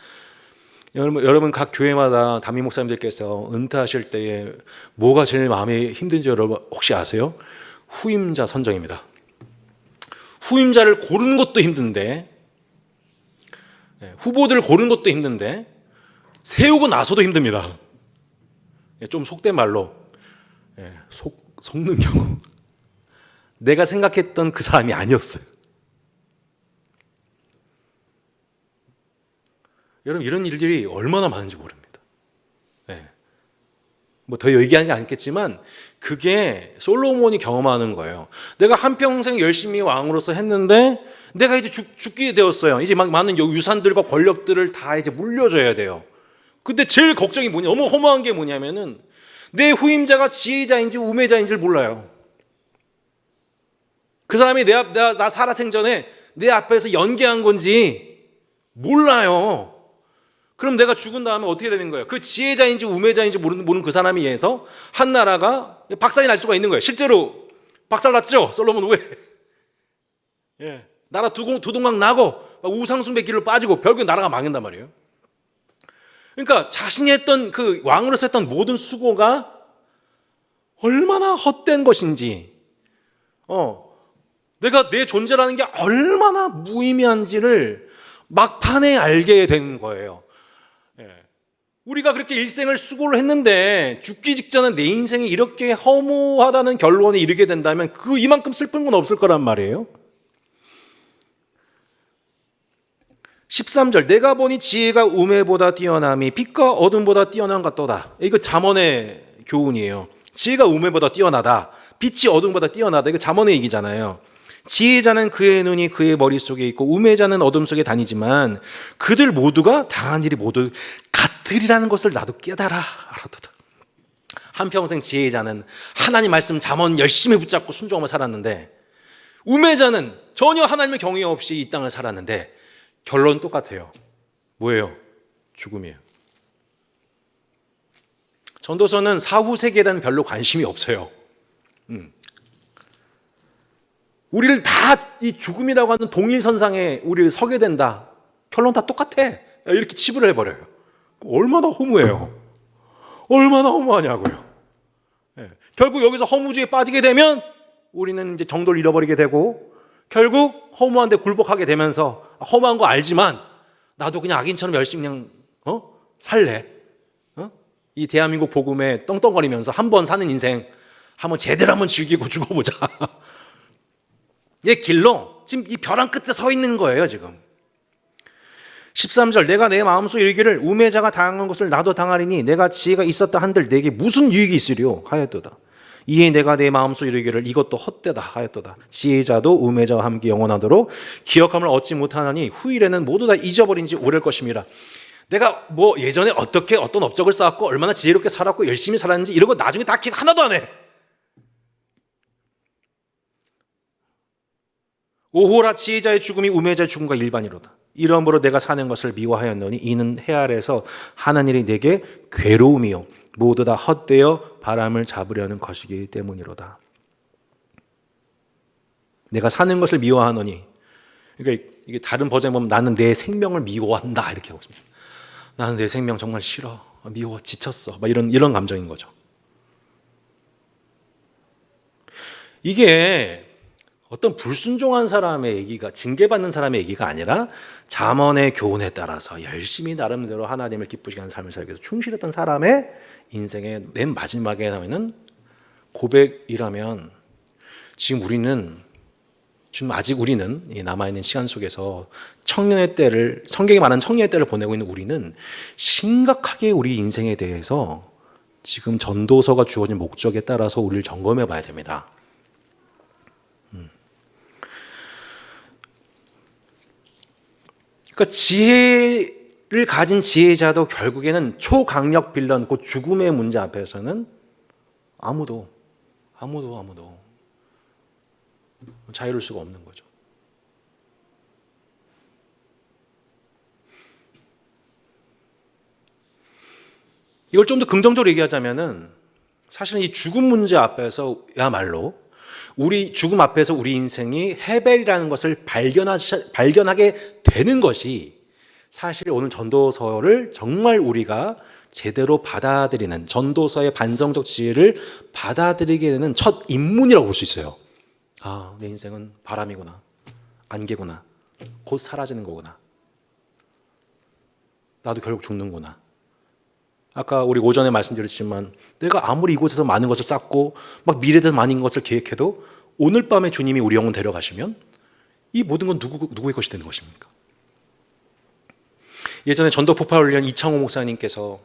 여러분 각 교회마다 담임 목사님들께서 은퇴하실 때에 뭐가 제일 마음이 힘든지 여러분 혹시 아세요? 후임자 선정입니다. 후임자를 고르는 것도 힘든데 후보들을 고르는 것도 힘든데 세우고 나서도 힘듭니다. 좀 속된 말로 속는 경우. 내가 생각했던 그 사람이 아니었어요. 여러분 이런 일들이 얼마나 많은지 모릅니다. 뭐 더 얘기하는 게 아니겠지만 그게 솔로몬이 경험하는 거예요. 내가 한평생 열심히 왕으로서 했는데 내가 이제 죽게 되었어요. 이제 막 많은 유산들과 권력들을 다 이제 물려줘야 돼요. 근데 제일 걱정이 너무 허무한 게 뭐냐면은 내 후임자가 지혜자인지 우매자인지를 몰라요. 그 사람이 나 살아생전에 내 앞에서 연기한 건지 몰라요. 그럼 내가 죽은 다음에 어떻게 되는 거예요? 그 지혜자인지 우매자인지 모르는 그 사람에 의해서 한 나라가 박살이 날 수가 있는 거예요. 실제로 박살 났죠? 솔로몬 후에. 나라 두동강 나고 우상숭배 길로 빠지고 결국에 나라가 망한단 말이에요. 그러니까 자신이 했던 그 왕으로서 했던 모든 수고가 얼마나 헛된 것인지, 내가 내 존재라는 게 얼마나 무의미한지를 막판에 알게 된 거예요. 우리가 그렇게 일생을 수고를 했는데 죽기 직전에 내 인생이 이렇게 허무하다는 결론에 이르게 된다면 이만큼 슬픈 건 없을 거란 말이에요. 13절 내가 보니 지혜가 우매보다 뛰어남이 빛과 어둠보다 뛰어난 같도다. 이거 잠언의 교훈이에요. 지혜가 우매보다 뛰어나다. 빛이 어둠보다 뛰어나다. 이거 잠언의 얘기잖아요. 지혜자는 그의 눈이 그의 머릿속에 있고 우매자는 어둠 속에 다니지만 그들 모두가 당한 일이 모두 같으리라는 것을 나도 깨달아 알았도다. 한평생 지혜자는 하나님 말씀 잠언 열심히 붙잡고 순종하며 살았는데, 우매자는 전혀 하나님의 경외 없이 이 땅을 살았는데 결론은 똑같아요. 뭐예요? 죽음이에요. 전도서는 사후 세계에 대한 별로 관심이 없어요. 우리를 다 이 죽음이라고 하는 동일선상에 우리를 서게 된다. 결론 다 똑같아. 이렇게 치부를 해버려요. 얼마나 허무해요. 얼마나 허무하냐고요. 결국 여기서 허무주의에 빠지게 되면 우리는 이제 정도를 잃어버리게 되고, 결국 허무한 데 굴복하게 되면서 허무한 거 알지만 나도 그냥 악인처럼 열심히 그냥 살래. 이 대한민국 복음에 떵떵거리면서 한 번 사는 인생 한번 제대로 한번 즐기고 죽어보자. 이 길로 지금 이 벼랑 끝에 서 있는 거예요 지금. 13절 내가 내 마음속에 이르기를 우매자가 당한 것을 나도 당하리니 내가 지혜가 있었다 한들 내게 무슨 유익이 있으리요 하였도다. 이에 내가 내 마음속에 이르기를 이것도 헛되다 하였도다. 지혜자도 우매자와 함께 영원하도록 기억함을 얻지 못하나니 후일에는 모두 다 잊어버린 지 오래일 것임이라. 내가 뭐 예전에 어떻게 어떤 업적을 쌓았고 얼마나 지혜롭게 살았고 열심히 살았는지 이런 거 나중에 다 기억 하나도 안 해. 오호라 지혜자의 죽음이 우매자의 죽음과 일반이로다. 이러므로 내가 사는 것을 미워하였노니 이는 해 아래에서 하는 일이 내게 괴로움이요 모두 다 헛되어 바람을 잡으려는 것이기 때문이로다. 내가 사는 것을 미워하노니, 그러니까 이게 다른 버전에 보면 나는 내 생명을 미워한다 이렇게 하고 있습니다. 나는 내 생명 정말 싫어, 미워, 지쳤어, 막 이런 감정인 거죠. 이게 어떤 불순종한 사람의 얘기가, 징계받는 사람의 얘기가 아니라 잠언의 교훈에 따라서 열심히 나름대로 하나님을 기쁘시게 하는 삶을 살기 위해서 충실했던 사람의 인생의 맨 마지막에 나오는 고백이라면, 지금 아직 우리는 남아있는 시간 속에서 청년의 때를, 성경에 많은 청년의 때를 보내고 있는 우리는 심각하게 우리 인생에 대해서 지금 전도서가 주어진 목적에 따라서 우리를 점검해 봐야 됩니다. 그러니까 지혜를 가진 지혜자도 결국에는 초강력 빌런, 곧 죽음의 문제 앞에서는 아무도 자유로울 수가 없는 거죠. 이걸 좀 더 긍정적으로 얘기하자면은 사실은 이 죽음 문제 앞에서야말로 우리 죽음 앞에서 우리 인생이 헤벨이라는 것을 발견하게 되는 것이 사실 오늘 전도서를 정말 우리가 제대로 받아들이는, 전도서의 반성적 지혜를 받아들이게 되는 첫 입문이라고 볼 수 있어요. 아, 내 인생은 바람이구나, 안개구나, 곧 사라지는 거구나, 나도 결국 죽는구나. 아까 우리 오전에 말씀드렸지만 내가 아무리 이곳에서 많은 것을 쌓고 막 미래에 대해서 많은 것을 계획해도 오늘 밤에 주님이 우리 영혼 데려가시면 이 모든 건 누구의 것이 되는 것입니까? 예전에 전도폭발훈련 이창호 목사님께서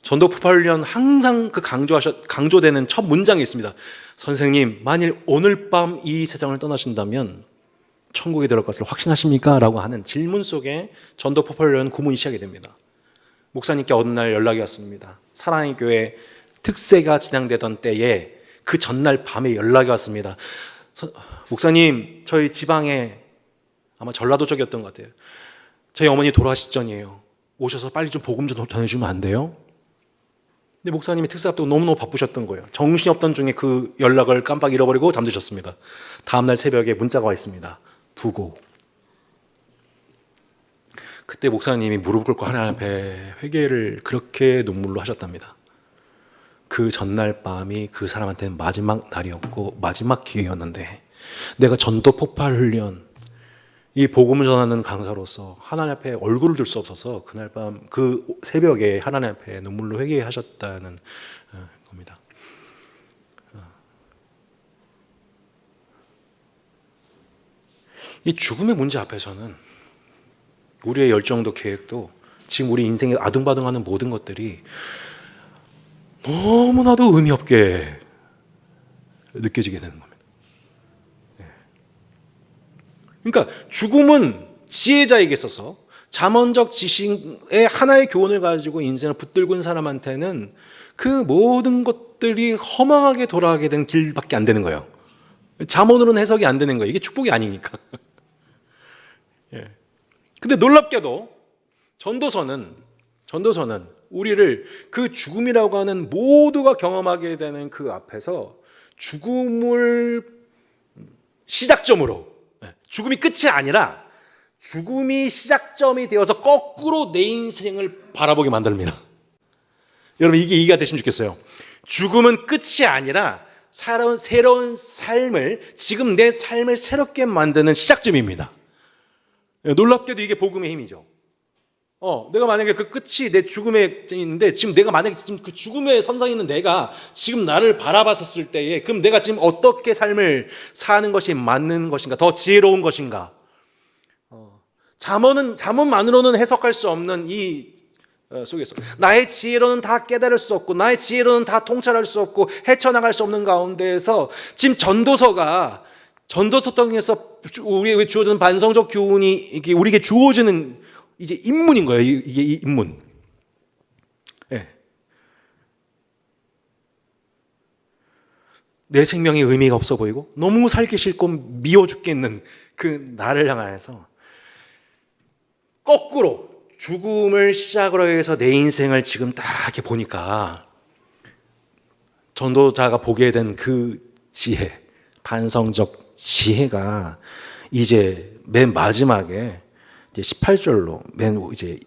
전도폭발훈련 항상 강조되는 첫 문장이 있습니다. 선생님, 만일 오늘 밤 이 세상을 떠나신다면 천국에 들어갈 것을 확신하십니까? 라고 하는 질문 속에 전도폭발훈련 구문이 시작이 됩니다. 목사님께 어느 날 연락이 왔습니다. 사랑의 교회 특세가 진행되던 때에 그 전날 밤에 연락이 왔습니다. 목사님, 저희 지방에 아마 전라도 쪽이었던 것 같아요. 저희 어머니 돌아가시기 전이에요. 오셔서 빨리 좀 복음 좀 전해주면 안 돼요? 근데 목사님이 특세 앞두고 너무너무 바쁘셨던 거예요. 정신이 없던 중에 그 연락을 깜빡 잃어버리고 잠드셨습니다. 다음날 새벽에 문자가 와 있습니다. 부고. 그때 목사님이 무릎 꿇고 하나님 앞에 회개를 그렇게 눈물로 하셨답니다. 그 전날 밤이 그 사람한테는 마지막 날이었고 마지막 기회였는데 내가 전도 폭발 훈련, 이 복음을 전하는 강사로서 하나님 앞에 얼굴을 들 수 없어서 그날 밤 그 새벽에 하나님 앞에 눈물로 회개하셨다는 겁니다. 이 죽음의 문제 앞에서는 우리의 열정도 계획도 지금 우리 인생에 아둥바둥하는 모든 것들이 너무나도 의미 없게 느껴지게 되는 겁니다. 그러니까 죽음은 지혜자에게 있어서 잠언적 지식의 하나의 교훈을 가지고 인생을 붙들고 있는 사람한테는 그 모든 것들이 허망하게 돌아가게 된 길밖에 안 되는 거예요. 잠언으로는 해석이 안 되는 거예요. 이게 축복이 아니니까. 근데 놀랍게도 전도서는 우리를 그 죽음이라고 하는 모두가 경험하게 되는 그 앞에서 죽음을 시작점으로, 죽음이 끝이 아니라 죽음이 시작점이 되어서 거꾸로 내 인생을 바라보게 만듭니다. 여러분, 이게 이해가 되시면 좋겠어요. 죽음은 끝이 아니라 새로운 삶을, 지금 내 삶을 새롭게 만드는 시작점입니다. 놀랍게도 이게 복음의 힘이죠. 내가 만약에 그 끝이 내 죽음에 있는데, 지금 내가 만약에 지금 그 죽음의 선상에 있는 내가 지금 나를 바라봤었을 때에, 그럼 내가 지금 어떻게 삶을 사는 것이 맞는 것인가, 더 지혜로운 것인가? 잠언만으로는 해석할 수 없는 이 속에서 나의 지혜로는 다 깨달을 수 없고, 나의 지혜로는 다 통찰할 수 없고, 헤쳐나갈 수 없는 가운데에서 지금 전도서 통해서 우리에게 주어지는 반성적 교훈이 이게 우리에게 주어지는 이제 인문인 거예요. 이게 인문. 내 생명에 의미가 없어 보이고 너무 살기 싫고 미워 죽겠는 그 나를 향해서 거꾸로 죽음을 시작으로 해서 내 인생을 지금 딱 이렇게 보니까, 전도자가 보게 된 그 지혜, 반성적 지혜가 이제 맨 마지막에 이제 18절로 맨 이제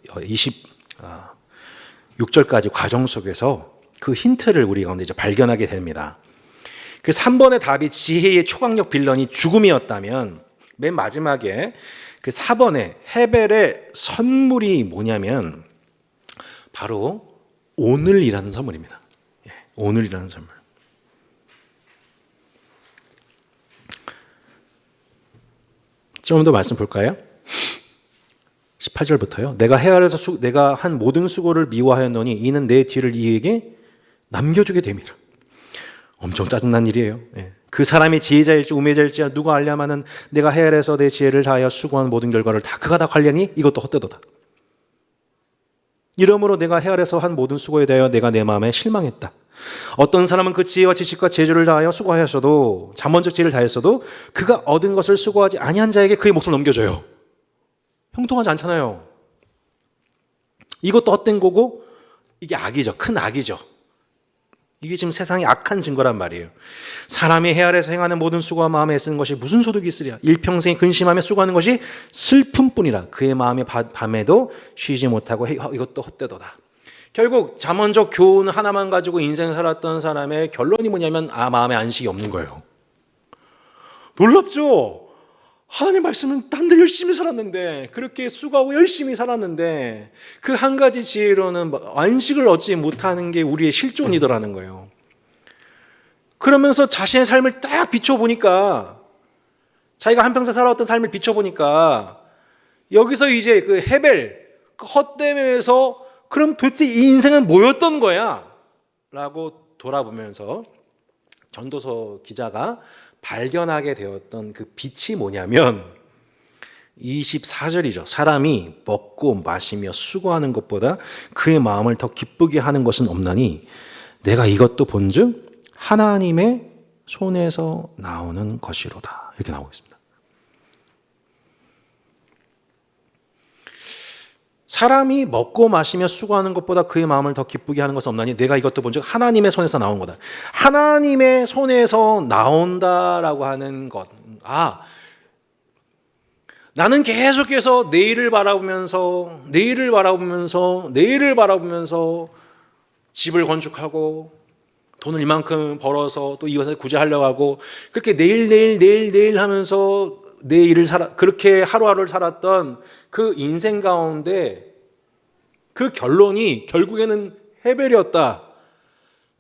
26절까지 과정 속에서 그 힌트를 우리 가운데 이제 발견하게 됩니다. 그 3번의 답이 지혜의 초강력 빌런이 죽음이었다면, 맨 마지막에 그 4번의 헤벨의 선물이 뭐냐면 바로 오늘이라는 선물입니다. 오늘이라는 선물. 좀 더 말씀 볼까요? 18절부터요. 내가 헤아려서 내가 한 모든 수고를 미워하였노니 이는 내 뒤를 이에게 남겨주게 됨이라. 엄청 짜증난 일이에요. 그 사람이 지혜자일지 우매자일지 누가 알려마는 내가 헤아려서 내 지혜를 다하여 수고한 모든 결과를 다 그가 다 관리하니 이것도 헛되도다. 이러므로 내가 헤아려서 한 모든 수고에 대하여 내가 내 마음에 실망했다. 어떤 사람은 그 지혜와 지식과 재주를 다하여 수고하였어도, 잠언적 지혜를 다했어도 그가 얻은 것을 수고하지 아니한 자에게 그의 몫을 넘겨줘요. 형통하지 않잖아요. 이것도 헛된 거고 이게 악이죠. 큰 악이죠. 이게 지금 세상의 악한 증거란 말이에요. 사람이 헤아려서 행하는 모든 수고와 마음에 애쓰는 것이 무슨 소득이 있으랴. 일평생에 근심하며 수고하는 것이 슬픔뿐이라. 그의 마음이 밤에도 쉬지 못하고 이것도 헛되도다. 결국 잠언적 교훈 하나만 가지고 인생을 살았던 사람의 결론이 뭐냐면 마음에 안식이 없는 거예요. 놀랍죠? 하나님 말씀은 딴들 열심히 살았는데, 그렇게 수고하고 열심히 살았는데 그 한 가지 지혜로는 안식을 얻지 못하는 게 우리의 실존이더라는 거예요. 그러면서 자신의 삶을 딱 비춰보니까, 자기가 한평생 살아왔던 삶을 비춰보니까 여기서 이제 그 헤벨, 그 헛됨에서 그럼 도대체 이 인생은 뭐였던 거야? 라고 돌아보면서 전도서 기자가 발견하게 되었던 그 빛이 뭐냐면 24절이죠. 사람이 먹고 마시며 수고하는 것보다 그의 마음을 더 기쁘게 하는 것은 없나니 내가 이것도 본즉 하나님의 손에서 나오는 것이로다. 이렇게 나오고 있습니다. 사람이 먹고 마시며 수고하는 것보다 그의 마음을 더 기쁘게 하는 것은 없나니 내가 이것도 본즉 하나님의 손에서 나온 거다. 하나님의 손에서 나온다라고 하는 것. 나는 계속해서 내일을 바라보면서 집을 건축하고 돈을 이만큼 벌어서 또 이것을 구제하려고 하고, 그렇게 내일 하면서 내 일을 그렇게 하루하루를 살았던 그 인생 가운데 그 결론이 결국에는 헤벨이었다.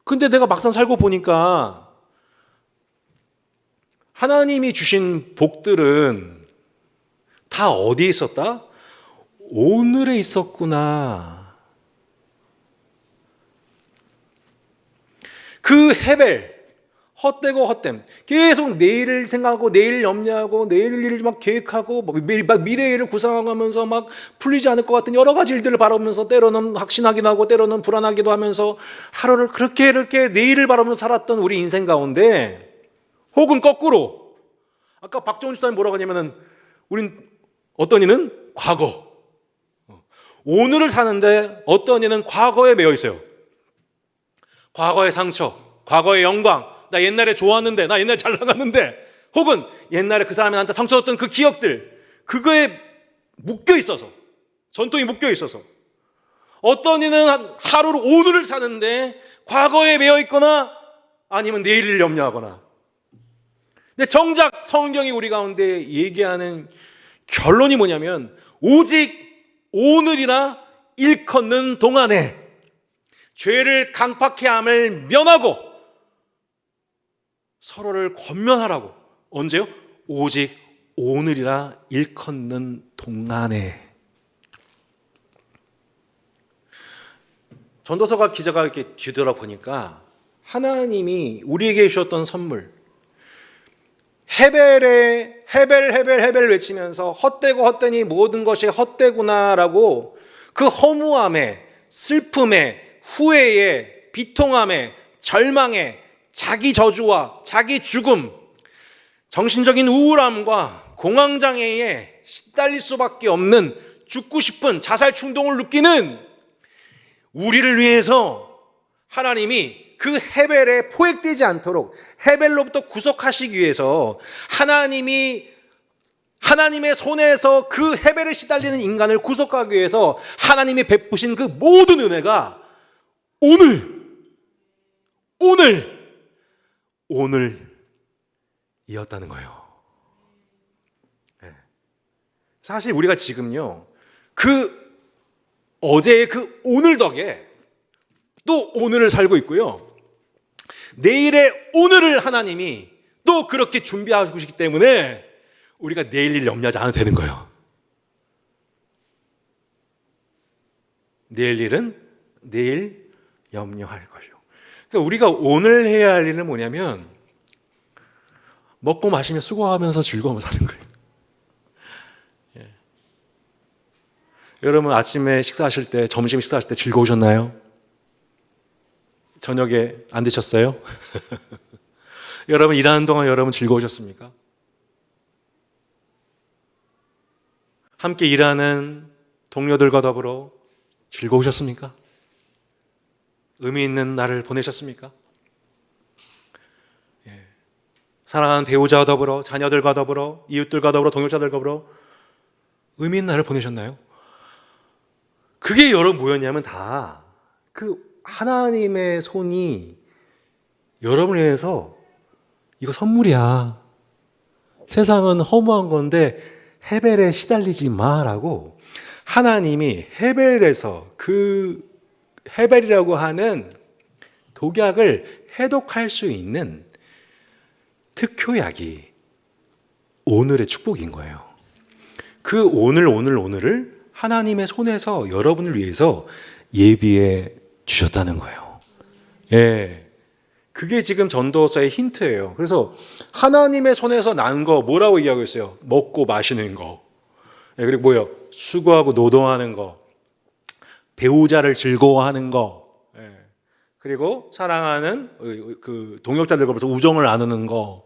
근데 내가 막상 살고 보니까 하나님이 주신 복들은 다 어디에 있었다? 오늘에 있었구나. 그 헤벨, 헛되고 헛됨, 계속 내일을 생각하고 내일 염려하고 내일 일을 막 계획하고 막 미래 일을 구상하면서 막 풀리지 않을 것 같은 여러 가지 일들을 바라보면서 때로는 확신하기도 하고 때로는 불안하기도 하면서 하루를 그렇게 이렇게 내일을 바라보면서 살았던 우리 인생 가운데, 혹은 거꾸로 아까 박정훈 집사님 뭐라고 하냐면은 우린 어떤 이는 과거, 오늘을 사는데 어떤 이는 과거에 매여 있어요. 과거의 상처, 과거의 영광, 나 옛날에 좋았는데, 나 옛날에 잘 나갔는데, 혹은 옛날에 그 사람이 나한테 상처 줬던 그 기억들, 그거에 묶여 있어서, 전통이 묶여 있어서, 어떤 이는 하루를 오늘을 사는데 과거에 매여 있거나 아니면 내일을 염려하거나. 근데 정작 성경이 우리 가운데 얘기하는 결론이 뭐냐면, 오직 오늘이나 일컫는 동안에 죄를 강팍해 함을 면하고 서로를 권면하라고. 언제요? 오직 오늘이라 일컫는 동안에. 전도서가 기자가 이렇게 뒤돌아보니까 하나님이 우리에게 주셨던 선물, 헤벨 외치면서 헛되고 헛되니 모든 것이 헛되구나라고 그 허무함에, 슬픔에, 후회에, 비통함에, 절망에, 자기 저주와 자기 죽음, 정신적인 우울함과 공황장애에 시달릴 수밖에 없는, 죽고 싶은 자살 충동을 느끼는 우리를 위해서 하나님이 그 헤벨에 포획되지 않도록 헤벨로부터 구속하시기 위해서 하나님이 하나님의 손에서 그 헤벨에 시달리는 인간을 구속하기 위해서 하나님이 베푸신 그 모든 은혜가 오늘이었다는 거예요. 사실 우리가 지금요, 그 어제의 그 오늘 덕에 또 오늘을 살고 있고요, 내일의 오늘을 하나님이 또 그렇게 준비하고 계시기 때문에 우리가 내일 일 염려하지 않아도 되는 거예요. 내일 일은 내일 염려할 것이요. 그러니까 우리가 오늘 해야 할 일은 뭐냐면 먹고 마시며 수고하면서 즐거워하면서 사는 거예요. 예. 여러분 아침에 식사하실 때, 점심 식사하실 때 즐거우셨나요? 저녁에 안 드셨어요? 여러분 일하는 동안 여러분 즐거우셨습니까? 함께 일하는 동료들과 더불어 즐거우셨습니까? 의미 있는 날을 보내셨습니까? 예. 사랑하는 배우자와 더불어, 자녀들과 더불어, 이웃들과 더불어, 동역자들과 더불어 의미 있는 날을 보내셨나요? 그게 여러분 뭐였냐면 다 그 하나님의 손이 여러분을 위해서 이거 선물이야. 세상은 허무한 건데 헤벨에 시달리지 마라고 하나님이 헤벨에서 그 헤벨이라고 하는 독약을 해독할 수 있는 특효약이 오늘의 축복인 거예요. 그 오늘을 하나님의 손에서 여러분을 위해서 예비해 주셨다는 거예요. 예. 그게 지금 전도서의 힌트예요. 그래서 하나님의 손에서 난 거 뭐라고 얘기하고 있어요? 먹고 마시는 거. 예, 그리고 뭐요? 수고하고 노동하는 거. 배우자를 즐거워하는 거. 예. 그리고 사랑하는 그 동역자들과 벌써 우정을 나누는 거.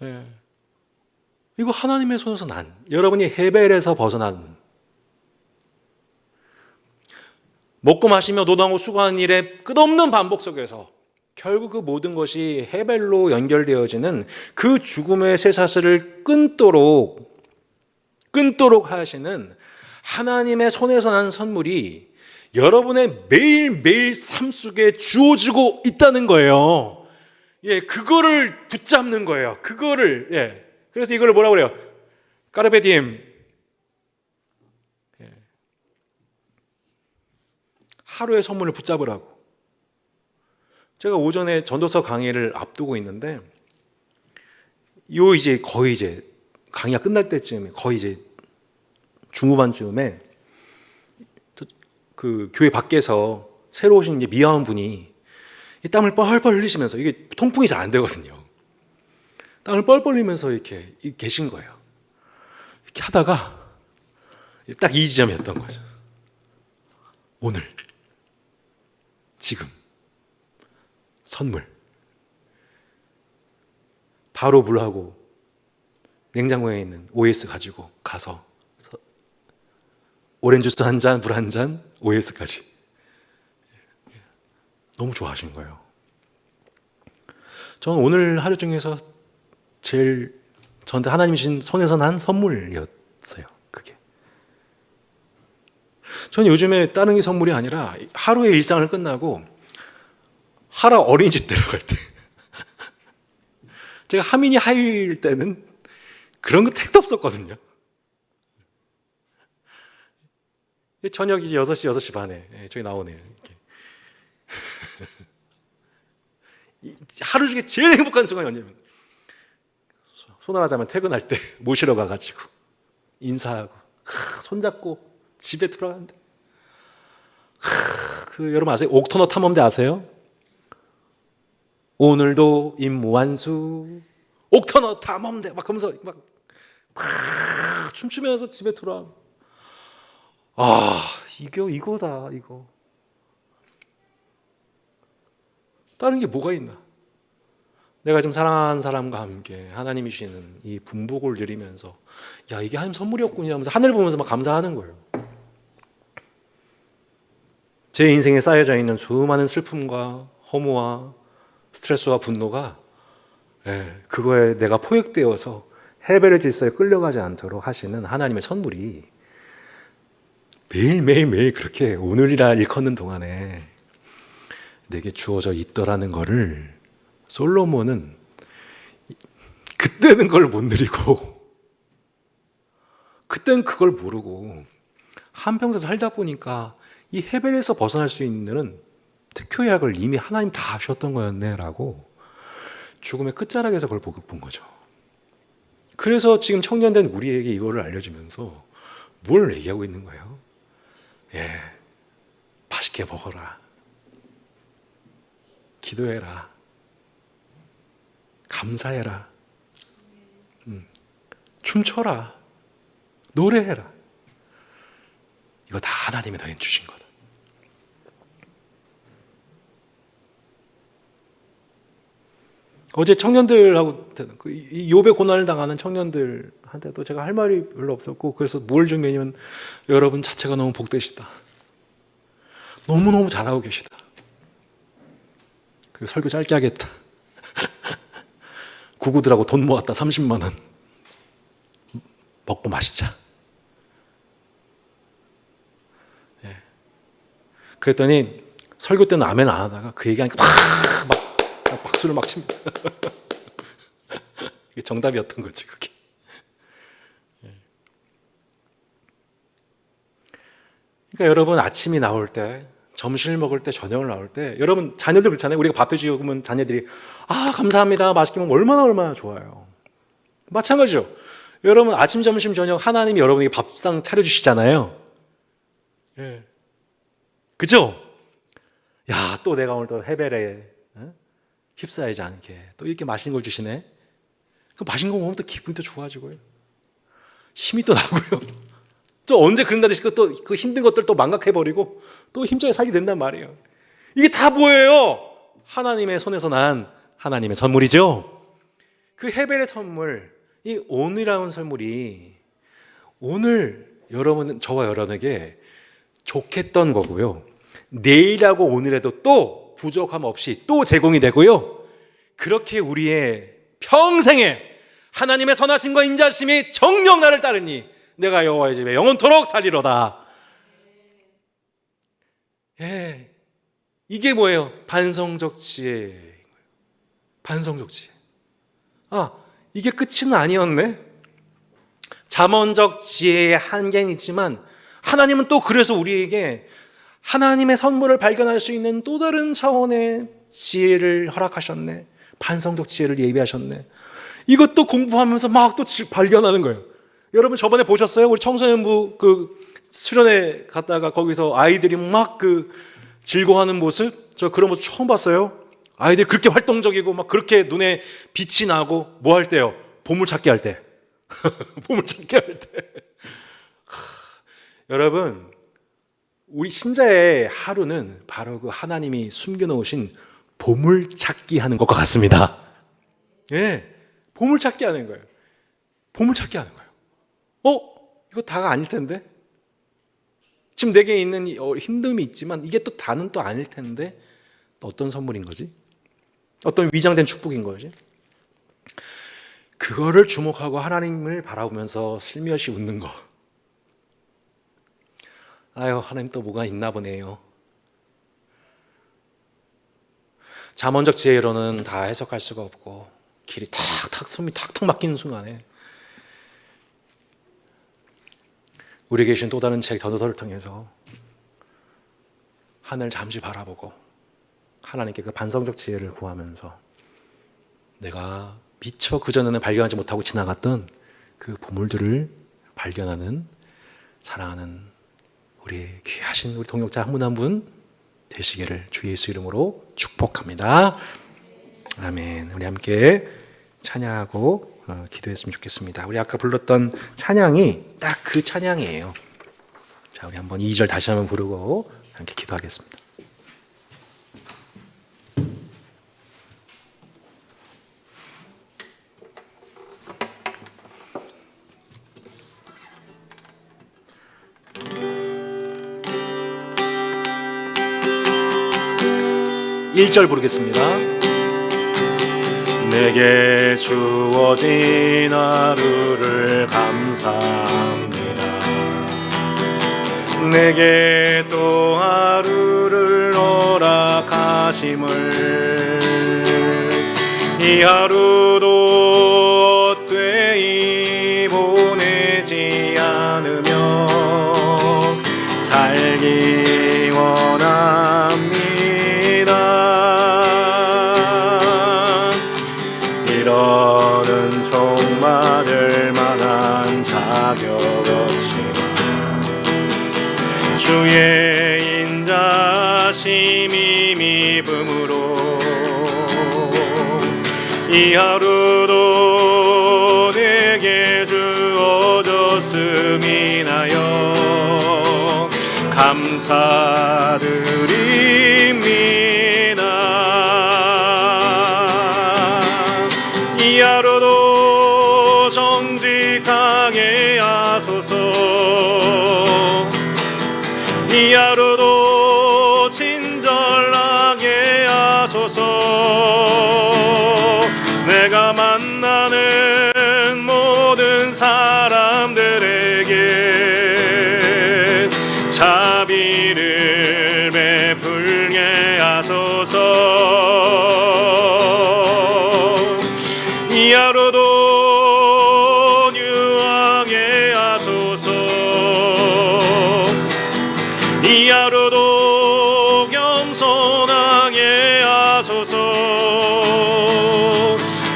예. 이거 하나님의 손에서 난, 여러분이 헤벨에서 벗어난, 먹고 마시며 노동하고 수고하는 일의 끝없는 반복 속에서 결국 그 모든 것이 헤벨로 연결되어지는 그 죽음의 쇠사슬을 끊도록 하시는 하나님의 손에서 난 선물이 여러분의 매일매일 삶 속에 주어지고 있다는 거예요. 예, 그거를 붙잡는 거예요. 그거를, 예. 그래서 이걸 뭐라고 그래요? 까르페디엠. 하루의 선물을 붙잡으라고. 제가 오전에 전도서 강의를 앞두고 있는데, 이제 거의 이제 강의가 끝날 때쯤에 거의 이제
중후반쯤에 그 교회 밖에서 새로 오신 이제 미아원 분이 이 땀을 뻘뻘 흘리시면서, 이게 통풍이 잘 안 되거든요. 땀을 뻘뻘 흘리면서 이렇게 계신 거예요. 이렇게 하다가 딱 이 지점이었던 거죠. 오늘, 지금, 선물. 바로 물하고 냉장고에 있는 OS 가지고 가서 오렌지 주스 한 잔, 물 한 잔, OS까지. 너무 좋아하신 거예요. 저는 오늘 하루 중에서 제일 저한테 하나님이 주신 손에서 난 선물이었어요. 그게. 저는 요즘에 다른 게 선물이 아니라 하루의 일상을 끝나고 하루 어린이집 데려갈 때, 제가 하민이 하일 때는 그런 거 택도 없었거든요. 저녁 이제 6시, 6시 반에 저기 나오네요. 하루 중에 제일 행복한 순간이 언제면 손나가자면 퇴근할 때 모시러 가가지고 인사하고 손잡고 집에 들어가는데, 그 여러분 아세요? 옥터너 탐험대 아세요? 오늘도 임무완수 옥터너 탐험대 막 하면서 막 춤추면서 집에 돌아와. 이거다 이거. 다른 게 뭐가 있나? 내가 지금 사랑하는 사람과 함께 하나님이 주시는 이 분복을 누리면서, 야, 이게 하나님 선물이었군요 하면서 하늘 보면서 막 감사하는 거예요. 제 인생에 쌓여져 있는 수많은 슬픔과 허무와 스트레스와 분노가, 그거에 내가 포획되어서 헤벨의 질서에 끌려가지 않도록 하시는 하나님의 선물이 매일매일 그렇게 오늘이라 일컫는 동안에 내게 주어져 있더라는 거를 솔로몬은 그때는 그걸 못 누리고, 그때는 그걸 모르고 한평생 살다 보니까 이 헤벨에서 벗어날 수 있는 특효약을 이미 하나님 다 하셨던 거였네라고 죽음의 끝자락에서 그걸 보고 본 거죠. 그래서 지금 청년된 우리에게 이거를 알려주면서 뭘 얘기하고 있는 거예요? 맛있게 먹어라, 기도해라, 감사해라, 춤춰라, 노래해라. 이거 다 하나님이 너희는 주신 거다. 어제 청년들하고 욥의 고난을 당하는 청년들한테도 제가 할 말이 별로 없었고, 그래서 뭘 준비냐면, 여러분 자체가 너무 복되시다, 너무너무 잘하고 계시다, 그리고 설교 짧게 하겠다, 구구들하고 돈 모았다 30만 원 먹고 마시자. 그랬더니 설교 때는 아멘 안 하다가 그 얘기하니까 막 박수를 막 칩니다. 이게 정답이었던 거지, 그게. 그러니까 여러분 아침이 나올 때, 점심을 먹을 때, 저녁을 나올 때, 여러분 자녀들 그렇잖아요. 우리가 밥 해주고 그러면 자녀들이 감사합니다, 맛있게 먹으면 얼마나 좋아요. 마찬가지죠. 여러분 아침, 점심, 저녁 하나님이 여러분에게 밥상 차려주시잖아요. 그죠? 야, 또 내가 오늘 또 헤벨에 휩싸이지 않게 또 이렇게 맛있는 걸 주시네. 그 맛있는 거 먹으면 또 기분이 또 좋아지고요, 힘이 또 나고요. 또 언제 그런다 듯이 또 그 힘든 것들 또 망각해버리고 또 힘차게 살게 된단 말이에요. 이게 다 뭐예요? 하나님의 손에서 난 하나님의 선물이죠. 그 헤벨의 선물, 이 오늘이라는 선물이 오늘 여러분, 저와 여러분에게 좋겠던 거고요, 내일하고 오늘에도 또 부족함 없이 또 제공이 되고요, 그렇게 우리의 평생에 하나님의 선하심과 인자심이 정녕 나를 따르니 내가 여호와의 집에 영원토록 살리로다. 이게 뭐예요? 반성적 지혜. 반성적 지혜. 이게 끝은 아니었네. 잠언적 지혜의 한계는 있지만 하나님은 또 그래서 우리에게 하나님의 선물을 발견할 수 있는 또 다른 차원의 지혜를 허락하셨네. 반성적 지혜를 예비하셨네. 이것도 공부하면서 막 또 발견하는 거예요. 여러분 저번에 보셨어요? 우리 청소년부 그 수련회 갔다가 거기서 아이들이 막 그 즐거워하는 모습, 저 그런 모습 처음 봤어요. 아이들이 그렇게 활동적이고 막 그렇게 눈에 빛이 나고 뭐 할 때요? 보물찾기 할 때. 보물찾기 할 때. 여러분, 우리 신자의 하루는 바로 그 하나님이 숨겨놓으신 보물찾기 하는 것과 같습니다. 예, 보물찾기 하는 거예요. 보물찾기 하는 거예요. 이거 다가 아닐 텐데? 지금 내게 있는 힘듦이 있지만 이게 또 다는 또 아닐 텐데 어떤 선물인 거지? 어떤 위장된 축복인 거지? 그거를 주목하고 하나님을 바라보면서 슬며시 웃는 거. 아유, 하나님 또 뭐가 있나 보네요. 잠언적 지혜로는 다 해석할 수가 없고 길이 탁탁 숨이 탁탁 막히는 순간에 우리 계신 또 다른 책 전도서를 통해서 하늘 잠시 바라보고 하나님께 그 반성적 지혜를 구하면서 내가 미처 그전에는 발견하지 못하고 지나갔던 그 보물들을 발견하는 사랑하는 우리 귀하신 우리 동역자 한 분 한 분 되시기를 주 예수 이름으로 축복합니다. 아멘. 우리 함께 찬양하고 기도했으면 좋겠습니다. 우리 아까 불렀던 찬양이 딱 그 찬양이에요. 자, 우리 한번 2절 다시 한번 부르고 함께 기도하겠습니다. 일 절 부르겠습니다.
내게 주어진 하루를 감사합니다. 내게 또 하루를 허락하심을, 이 하루도 헛되이 보내지 않으며 살기 원합니다. 이런 은총 받을 만한 자격 없지만 주의 인자심이 미음으로 이 하루도 내게 주어졌음이나여 감사드립니다. 이 하루도 정직하게 하소서. 이 하루도 친절하게 하소서. 내가 만나는 모든 사람들에게 자비를 베풀게 하소서. 이 하루도 유하게 하소서. 이 하루도 겸손하게 하소서.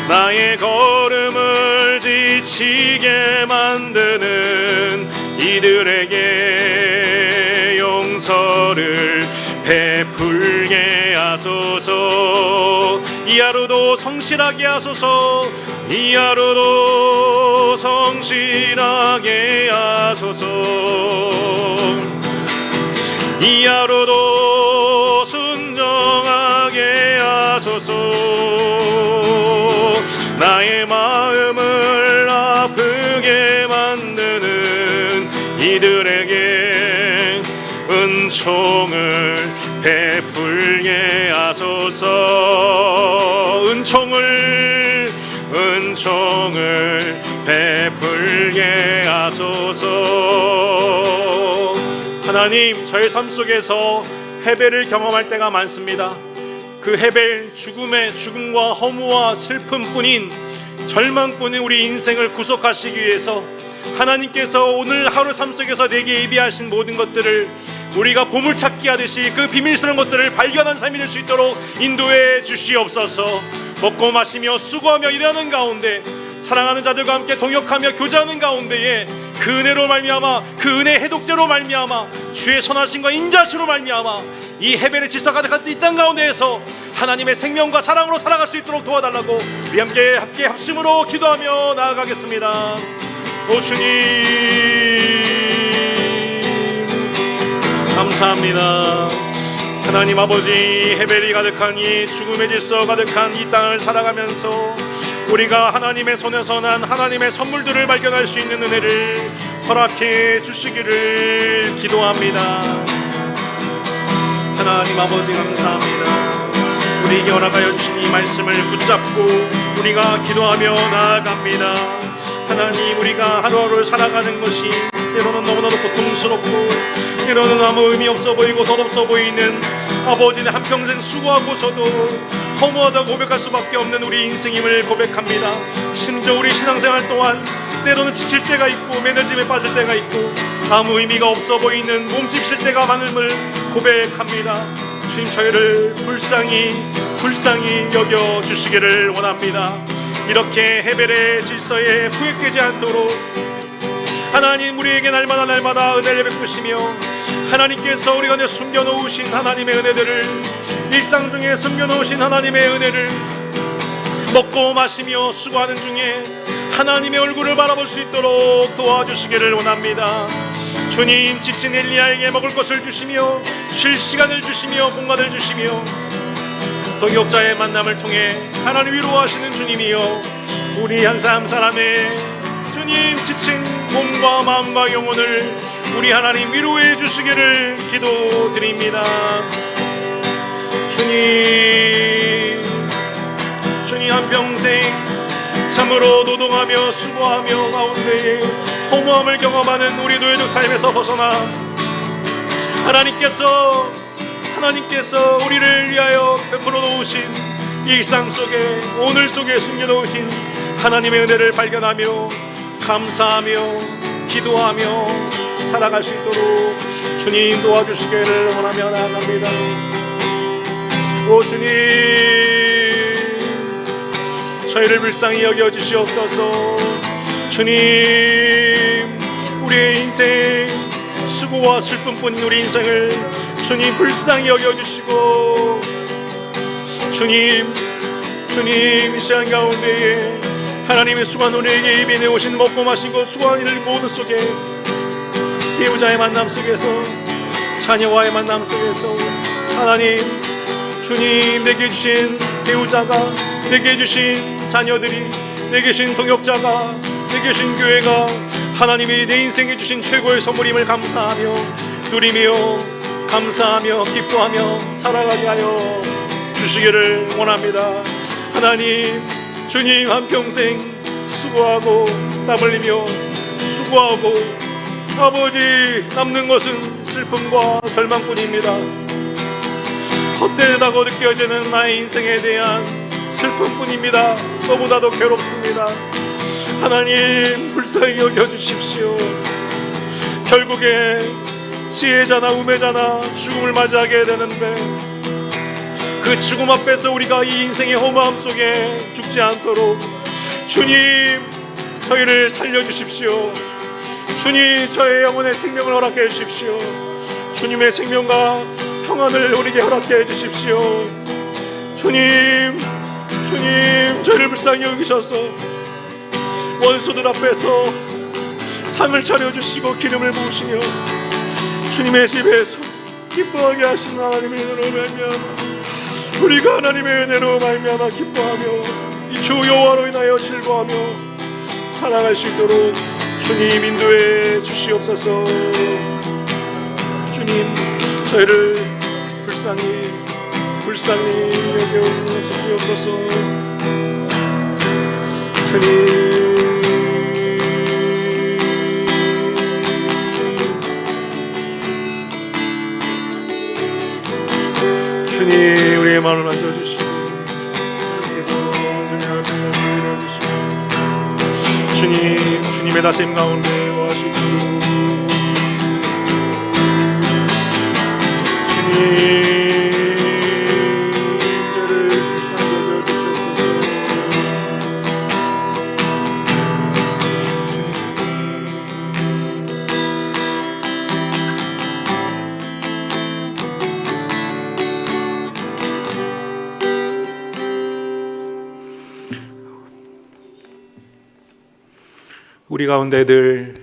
나의 걸음을 지치게 만드는 이들에게 용서를 베풀게 하소서. 이 하루도 성실하게 하소서. 이 하루도 성실하게 하소서. 이 하루도 순정하게 하소서. 나의 마음을 아프게 만드는 이들에게 은총을 베풀게 하소서. 은총을 베풀게 하소서. 하나님, 저의 삶 속에서 해배를 경험할 때가 많습니다. 그 해배, 죽음과 허무와 슬픔뿐인 절망뿐인 우리 인생을 구속하시기 위해서 하나님께서 오늘 하루 삶 속에서 내게 예비하신 모든 것들을 우리가 보물찾기 하듯이 그 비밀스러운 것들을 발견한 삶이 될 수 있도록 인도해 주시옵소서. 먹고 마시며 수고하며 일하는 가운데 사랑하는 자들과 함께 동역하며 교제하는 가운데에 그 은혜로 말미암아, 그 은혜 해독제로 말미암아, 주의 선하심과 인자심으로 말미암아 이 해변의 질서 가득한 이 땅 가운데에서 하나님의 생명과 사랑으로 살아갈 수 있도록 도와달라고 우리 함께 합심으로 기도하며 나아가겠습니다. 오 주님 감사합니다. 하나님 아버지, 해벨이 가득한 이 죽음의 질서 가득한 이 땅을 살아가면서 우리가 하나님의 손에서 난 하나님의 선물들을 발견할 수 있는 은혜를 허락해 주시기를 기도합니다. 하나님 아버지 감사합니다. 우리에게 허락하여 주신 이 말씀을 붙잡고 우리가 기도하며 나아갑니다. 하나님, 우리가 하루하루를 살아가는 것이 때로는 너무나도 고통스럽고 때로는 아무 의미 없어 보이고 덧없어 보이는 아버지는 한평생 수고하고서도 허무하다고 고백할 수밖에 없는 우리 인생임을 고백합니다. 심지어 우리 신앙생활 또한 때로는 지칠 때가 있고 매너짐에 빠질 때가 있고 아무 의미가 없어 보이는 몸집실 때가 많음을 고백합니다. 주님, 저희를 불쌍히 여겨주시기를 원합니다. 이렇게 헤벨의 질서에 후회되지 않도록 하나님, 우리에게 날마다 은혜를 베푸시며 하나님께서 우리 가운데 숨겨놓으신 하나님의 은혜들을, 일상 중에 숨겨놓으신 하나님의 은혜를 먹고 마시며 수고하는 중에 하나님의 얼굴을 바라볼 수 있도록 도와주시기를 원합니다. 주님, 지친 엘리야에게 먹을 것을 주시며 쉴 시간을 주시며 공간을 주시며 동역자의 만남을 통해 하나님 위로하시는 주님이여, 우리 항상 사람의 주님 지친 몸과 마음과 영혼을 우리 하나님 위로해 주시기를 기도드립니다. 주님 한평생 참으로 노동하며 수고하며 가운데에 허무함을 경험하는 우리 노예적 삶에서 벗어나 하나님께서 우리를 위하여 베풀어 놓으신 일상 속에, 오늘 속에 숨겨놓으신 하나님의 은혜를 발견하며 감사하며 기도하며 살아갈 수 있도록 주님 도와주시기를 원하며 나아갑니다. 오 주님, 저희를 불쌍히 여겨주시옵소서. 주님, 우리의 인생 수고와 슬픔뿐인 우리 인생을 주님 불쌍히 여겨주시고, 주님 이 시간 가운데에 하나님의 수고한 우리에게 입에 내오신 먹고 마시고 수고한 일 모든 속에 배우자의 만남 속에서, 자녀와의 만남 속에서 하나님, 주님 내게 주신 배우자가, 내게 주신 자녀들이, 내게 주신 동역자가, 내게 주신 교회가 하나님이 내 인생에 주신 최고의 선물임을 감사하며 누리며 감사하며 기뻐하며 살아가게 하여 주시기를 원합니다. 하나님, 주님 한평생 수고하고 땀 흘리며 수고하고 아버지, 남는 것은 슬픔과 절망뿐입니다. 헛되다고 느껴지는 나의 인생에 대한 슬픔뿐입니다. 너무나도 괴롭습니다. 하나님, 불쌍히 여겨주십시오. 결국에 지혜자나 우매자나 죽음을 맞이하게 되는데 그 죽음 앞에서 우리가 이 인생의 허무함 속에 죽지 않도록 주님, 저희를 살려주십시오. 주님, 저의 영혼의 생명을 허락해 주십시오. 주님의 생명과 평안을 우리에게 허락해 주십시오. 주님, 저희를 불쌍히 여기셔서 원수들 앞에서 상을 차려주시고 기름을 부으시며 주님의 집에서 기뻐하게 하시는 하나님의 은혜로 말미암아 우리가 하나님의 은혜로 말미암아 기뻐하며 이 주 여호와로 인하여 즐거워하며 살아갈 수 있도록 주님 인도해 주시옵소서. 주님, 저희를 불쌍히 여겨 주시옵소서. 주님, 우리의 마음을 만져주시고 주님의 다스림 가운데 와주시고 주님, 저를 불쌍히 여겨주시옵소서. 우리 가운데 늘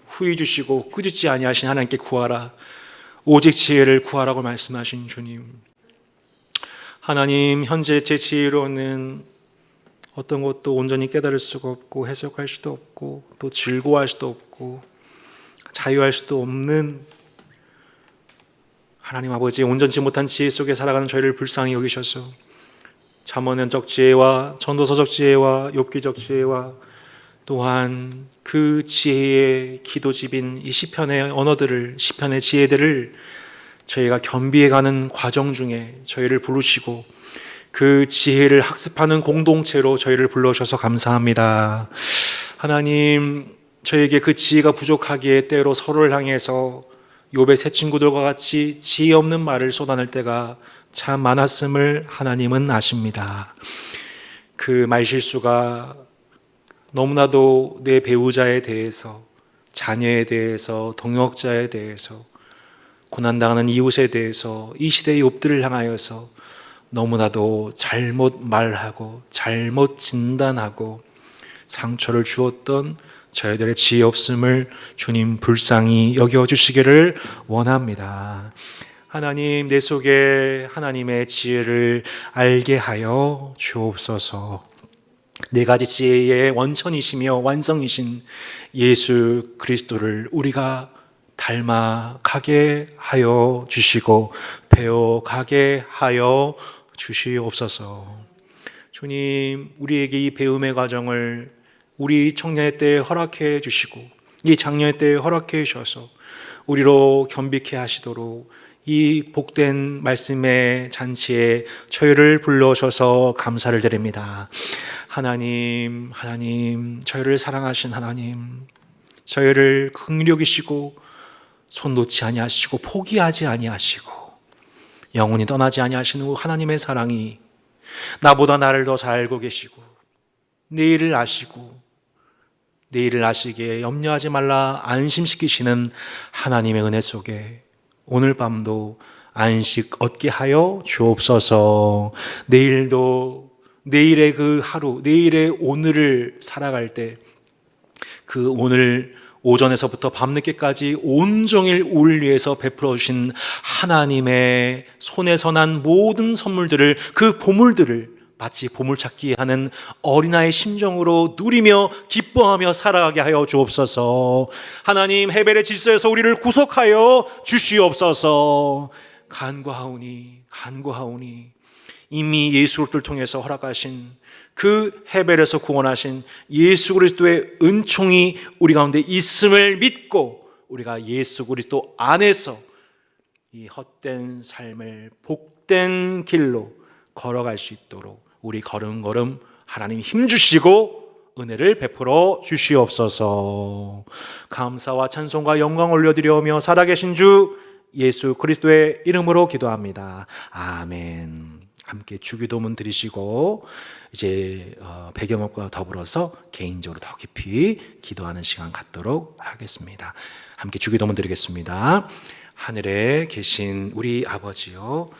후히 주시고 꾸짖지 아니하신 하나님께 구하라, 오직 지혜를 구하라고 말씀하신 주님, 하나님, 현재 제 지혜로는 어떤 것도 온전히 깨달을 수가 없고 해석할 수도 없고 또 즐거워할 수도 없고 자유할 수도 없는 하나님 아버지, 온전치 못한 지혜 속에 살아가는 저희를 불쌍히 여기셔서 잠언적 지혜와 전도서적 지혜와 욥기적 지혜와 또한 그 지혜의 기도집인 이 시편의 언어들을, 시편의 지혜들을 저희가 겸비해가는 과정 중에 저희를 부르시고 그 지혜를 학습하는 공동체로 저희를 불러주셔서 감사합니다. 하나님, 저에게 그 지혜가 부족하기에 때로 서로를 향해서 욥의 세 친구들과 같이 지혜 없는 말을 쏟아낼 때가 참 많았음을 하나님은 아십니다. 그 말실수가 너무나도 내 배우자에 대해서, 자녀에 대해서, 동역자에 대해서, 고난당하는 이웃에 대해서, 이 시대의 욥들을 향하여서 너무나도 잘못 말하고 잘못 진단하고 상처를 주었던 저희들의 지혜 없음을 주님 불쌍히 여겨주시기를 원합니다. 하나님, 내 속에 하나님의 지혜를 알게 하여 주옵소서. 네 가지 지혜의 원천이시며 완성이신 예수 그리스도를 우리가 닮아가게 하여 주시고 배워가게 하여 주시옵소서. 주님, 우리에게 이 배움의 과정을 우리 청년의 때에 허락해 주시고 이 장년의 때에 허락해 주셔서 우리로 겸비케 하시도록 이 복된 말씀의 잔치에 저희를 불러주셔서 감사를 드립니다. 하나님, 저희를 사랑하신 하나님, 저희를 긍휼히 여기시고 손 놓지 아니하시고 포기하지 아니하시고 영원히 떠나지 아니하시는 하나님의 사랑이 나보다 나를 더 잘 알고 계시고 내일을 아시고 내일을 아시기에 염려하지 말라 안심시키시는 하나님의 은혜 속에 오늘 밤도 안식 얻게 하여 주옵소서. 내일도 내일의 그 하루, 내일의 오늘을 살아갈 때 그 오늘 오전에서부터 밤늦게까지 온종일 우리를 위해서 베풀어 주신 하나님의 손에서 난 모든 선물들을, 그 보물들을 마치 보물찾기 하는 어린아이의 심정으로 누리며 기뻐하며 살아가게 하여 주옵소서. 하나님, 헤벨의 질서에서 우리를 구속하여 주시옵소서. 간구하오니 이미 예수 그리스도를 통해서 허락하신 그 헤벨에서 구원하신 예수 그리스도의 은총이 우리 가운데 있음을 믿고 우리가 예수 그리스도 안에서 이 헛된 삶을 복된 길로 걸어갈 수 있도록 우리 걸음걸음 하나님 힘주시고 은혜를 베풀어 주시옵소서. 감사와 찬송과 영광 올려드리며 살아계신 주 예수 그리스도의 이름으로 기도합니다. 아멘. 함께 주기도문 드리시고 이제 배경음악과 더불어서 개인적으로 더 깊이 기도하는 시간 갖도록 하겠습니다. 함께 주기도문 드리겠습니다. 하늘에 계신 우리 아버지요,